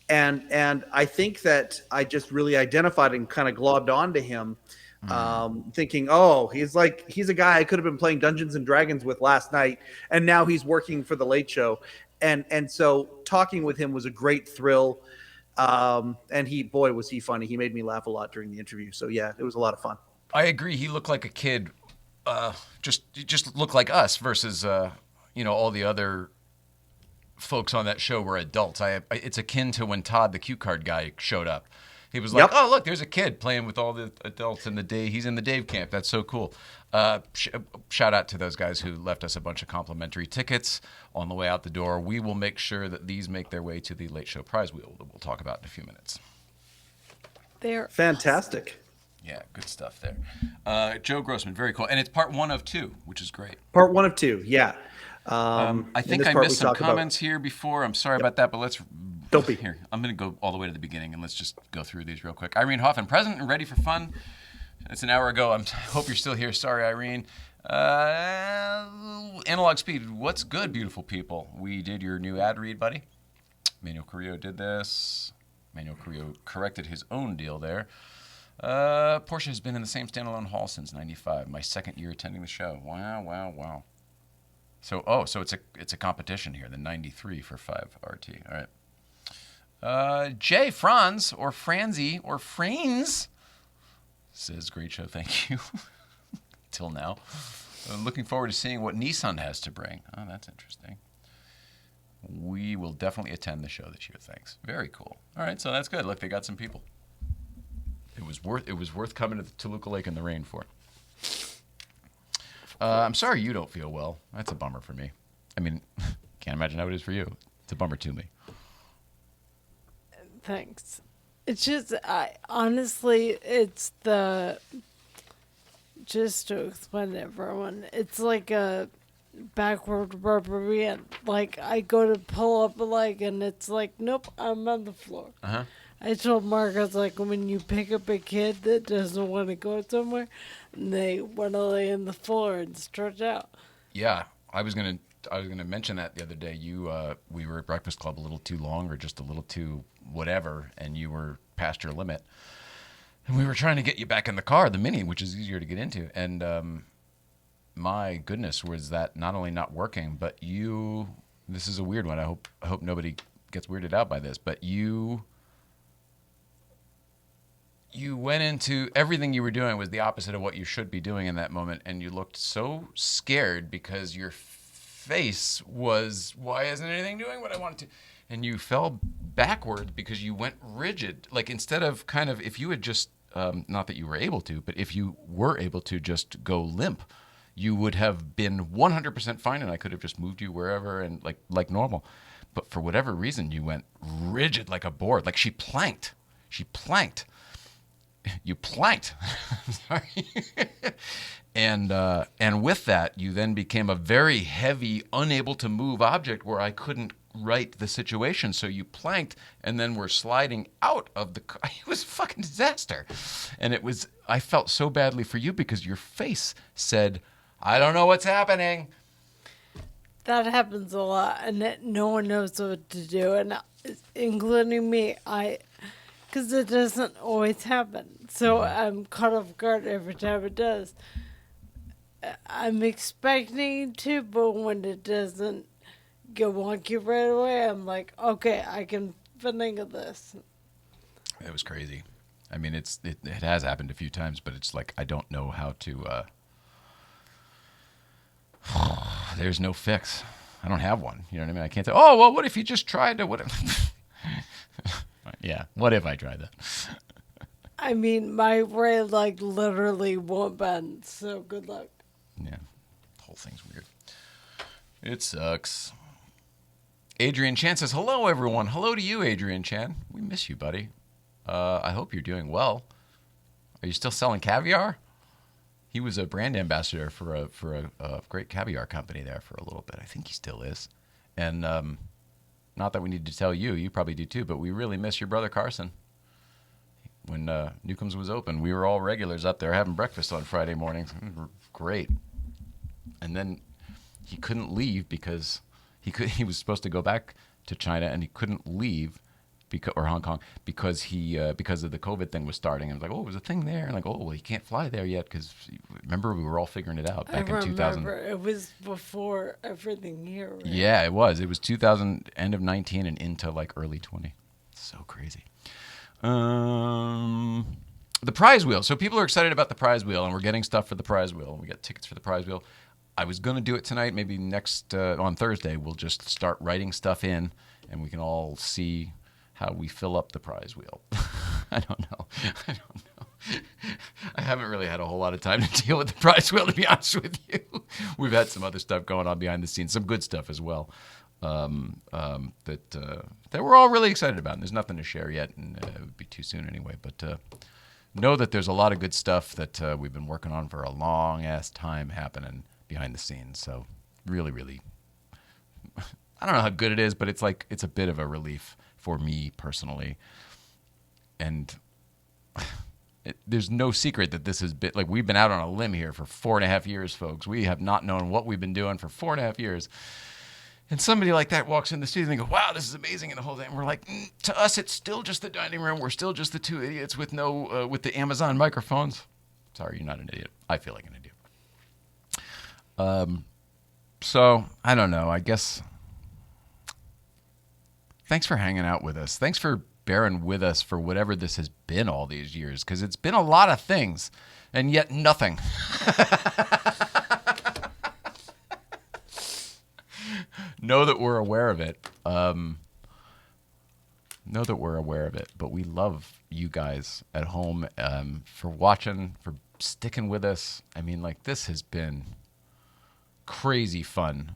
And I think that I just really identified and kind of globbed onto him, thinking, he's a guy I could have been playing Dungeons and Dragons with last night, and now he's working for the Late Show. And so talking with him was a great thrill. And was he funny. He made me laugh a lot during the interview. So yeah, it was a lot of fun. I agree. He looked like a kid, just looked like us versus all the other folks on that show were adults. It's akin to when Todd, the cue card guy, showed up. He was like, "Oh, look, there's a kid playing with all the adults in the day. He's in the Dave camp. That's so cool." Shout out to those guys who left us a bunch of complimentary tickets on the way out the door. We will make sure that these make their way to the Late Show prize wheel that we'll talk about in a few minutes. They're fantastic. Yeah, good stuff there. Joe Grossman, very cool. And it's part 1 of 2, which is great. Part 1 of 2, yeah. I think I missed some comments here before. I'm sorry about that, but let's... Don't be. Here, I'm going to go all the way to the beginning, and let's just go through these real quick. Irene Hoffman, present and ready for fun. It's an hour ago. I hope you're still here. Sorry, Irene. Analog Speed, what's good, beautiful people? We did your new ad read, buddy. Manuel Carrillo did this. Manuel Carrillo corrected his own deal there. Porsche has been in the same standalone hall since '95. My second year attending the show. Wow. So it's a competition here. The 93 for 5 RT. All right. Jay Franz or Franzi or Frains says, "Great show, thank you." Till now, I'm looking forward to seeing what Nissan has to bring. Oh, that's interesting. We will definitely attend the show this year. Thanks. Very cool. All right, so that's good. Look, they got some people. It was worth coming to the Toluca Lake in the rain for. I'm sorry you don't feel well. That's a bummer for me. I mean, can't imagine how it is for you. It's a bummer to me. Thanks. It's just, honestly, it's just to explain to everyone, it's like a backward rubber band. Like, I go to pull up a leg, and it's like, nope, I'm on the floor. Uh-huh. I told Mark, I was like, when you pick up a kid that doesn't want to go somewhere, they want to lay on the floor and stretch out. Yeah, I was gonna mention that the other day. We were at Breakfast Club a little too long, or just a little too whatever, and you were past your limit. And we were trying to get you back in the car, the Mini, which is easier to get into. And my goodness, was that not only not working, but you. This is a weird one. I hope nobody gets weirded out by this, but you went into everything you were doing was the opposite of what you should be doing in that moment, and you looked so scared because your face was, why isn't anything doing what I wanted to? And you fell backward because you went rigid. Like, instead of kind of, if you had just, not that you were able to, but if you were able to just go limp, you would have been 100% fine, and I could have just moved you wherever and like normal. But for whatever reason, you went rigid like a board. Like, she planked. You planked. Sorry. And with that, you then became a very heavy, unable to move object where I couldn't right the situation. So you planked, and then we're sliding out of the car. It was a fucking disaster. And I felt so badly for you because your face said, I don't know what's happening. That happens a lot, and no one knows what to do, and including me. Because it doesn't always happen, so I'm caught off guard every time it does. I'm expecting to, but when it doesn't go wonky right away, I'm like, okay, I can finagle this. It was crazy. I mean, it has happened a few times, but it's like I don't know how to. There's no fix. I don't have one. You know what I mean? I can't say, oh, well, what if you just tried to... What if... Yeah, what if I tried that? I mean, my brain, like, literally won't bend, so good luck. Yeah, the whole thing's weird. It sucks. Adrian Chan says, hello, everyone. Hello to you, Adrian Chan. We miss you, buddy. I hope you're doing well. Are you still selling caviar? He was a brand ambassador for a great caviar company there for a little bit. I think he still is. And not that we need to tell you, you probably do too, but we really miss your brother Carson. When Newcomb's was open, we were all regulars up there having breakfast on Friday mornings. Great. And then he couldn't leave because he was supposed to go back to China and he couldn't leave or Hong Kong because of the COVID thing was starting. And it was like, oh, it was a thing there. And like, oh, well, he can't fly there yet because remember we were all figuring it out back in 2000. It was before everything here. Right? Yeah, it was. It was 2000, end of 19 and into like early 20. So crazy. The prize wheel. So people are excited about the prize wheel, and we're getting stuff for the prize wheel, and we got tickets for the prize wheel. I was going to do it tonight. Maybe next on Thursday, we'll just start writing stuff in, and we can all see how we fill up the prize wheel. I don't know. I haven't really had a whole lot of time to deal with the prize wheel, to be honest with you. We've had some other stuff going on behind the scenes, some good stuff as well. That we're all really excited about. And there's nothing to share yet, and it would be too soon anyway. But know that there's a lot of good stuff that we've been working on for a long-ass time happening behind the scenes. So really, really, I don't know how good it is, but it's a bit of a relief for me personally. And there's no secret that this has been, like, we've been out on a limb here for 4.5 years, folks. We have not known what we've been doing for 4.5 years. And somebody like that walks in the studio and they go, wow, this is amazing, and the whole thing. And we're like, to us, it's still just the dining room. We're still just the two idiots with with the Amazon microphones. Sorry, you're not an idiot. I feel like an idiot. So, I don't know. I guess, thanks for hanging out with us. Thanks for bearing with us for whatever this has been all these years, because it's been a lot of things, and yet nothing. Know that we're aware of it. But we love you guys at home for watching, for sticking with us. I mean, like, this has been crazy fun,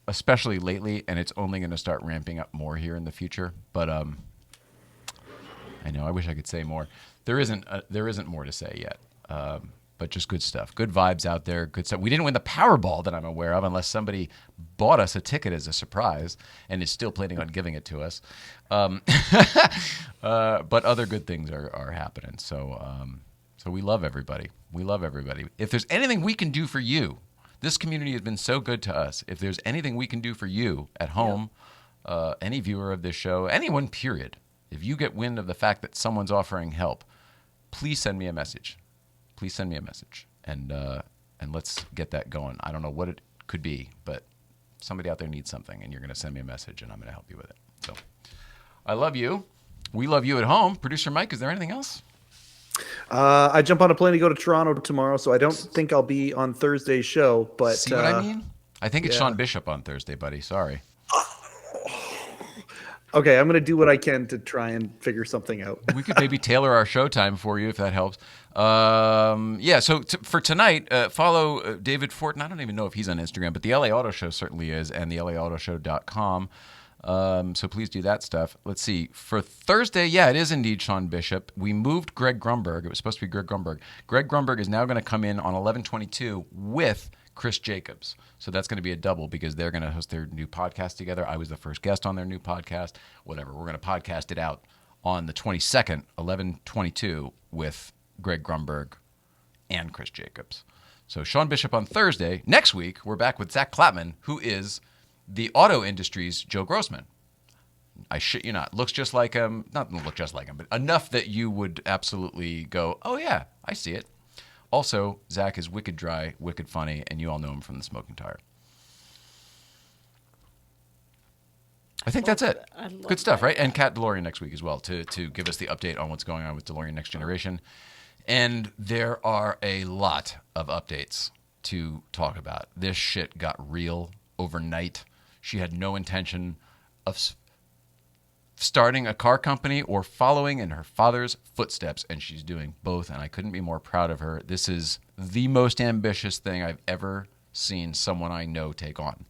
especially lately, and it's only going to start ramping up more here in the future. But I know I wish I could say more. There isn't more to say yet. But just good stuff. Good vibes out there. Good stuff. We didn't win the Powerball that I'm aware of, unless somebody bought us a ticket as a surprise and is still planning on giving it to us. But other good things are happening. So we love everybody. We love everybody. If there's anything we can do for you, this community has been so good to us. If there's anything we can do for you at home, any viewer of this show, anyone, period, if you get wind of the fact that someone's offering help, please send me a message. Please send me a message, and let's get that going. I don't know what it could be, but somebody out there needs something, and you're going to send me a message, and I'm going to help you with it. So I love you. We love you at home. Producer Mike, is there anything else? I jump on a plane to go to Toronto tomorrow, so I don't think I'll be on Thursday's show. But see what I mean? I think it's Sean Bishop on Thursday, buddy. Sorry. Okay, I'm going to do what I can to try and figure something out. We could maybe tailor our showtime for you if that helps. So for tonight, follow David Fortin. I don't even know if he's on Instagram, but the LA Auto Show certainly is, and the LAAutoShow.com. So please do that stuff. Let's see. For Thursday, it is indeed Sean Bishop. We moved Greg Grumberg. It was supposed to be Greg Grumberg. Greg Grumberg is now going to come in on 11/22 with Chris Jacobs. So that's going to be a double because they're going to host their new podcast together. I was the first guest on their new podcast. Whatever. We're going to podcast it out on the 22nd, 11/22, with Greg Grumberg and Chris Jacobs. So Sean Bishop on Thursday. Next week, we're back with Zach Clapman, who is the auto industry's Joe Grossman. I shit you not. Looks just like him. Not look just like him, but enough that you would absolutely go, oh, yeah, I see it. Also, Zach is wicked dry, wicked funny, and you all know him from The Smoking Tire. I think that's it. Good stuff, right? And Kat DeLorean next week as well to give us the update on what's going on with DeLorean Next Generation. And there are a lot of updates to talk about. This shit got real overnight. She had no intention of starting a car company or following in her father's footsteps, and she's doing both, and I couldn't be more proud of her. This is the most ambitious thing I've ever seen someone I know take on,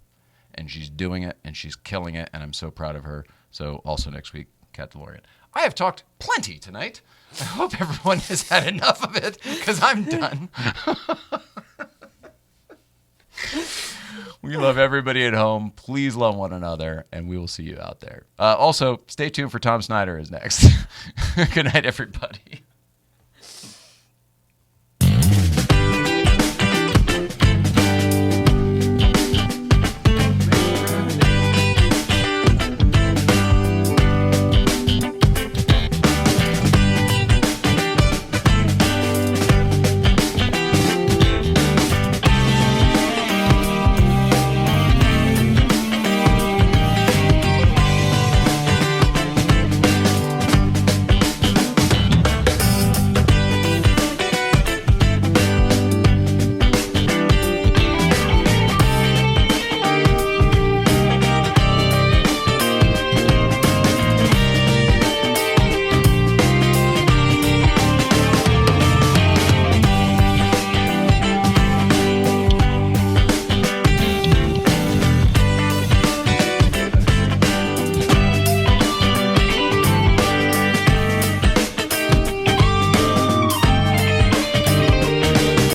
and she's doing it, and she's killing it, and I'm so proud of her. So also next week, Kat DeLorean. I have talked plenty tonight. I hope everyone has had enough of it, because I'm done. We love everybody at home. Please love one another, and we will see you out there. Also, stay tuned for Tom Snyder is next. Good night, everybody.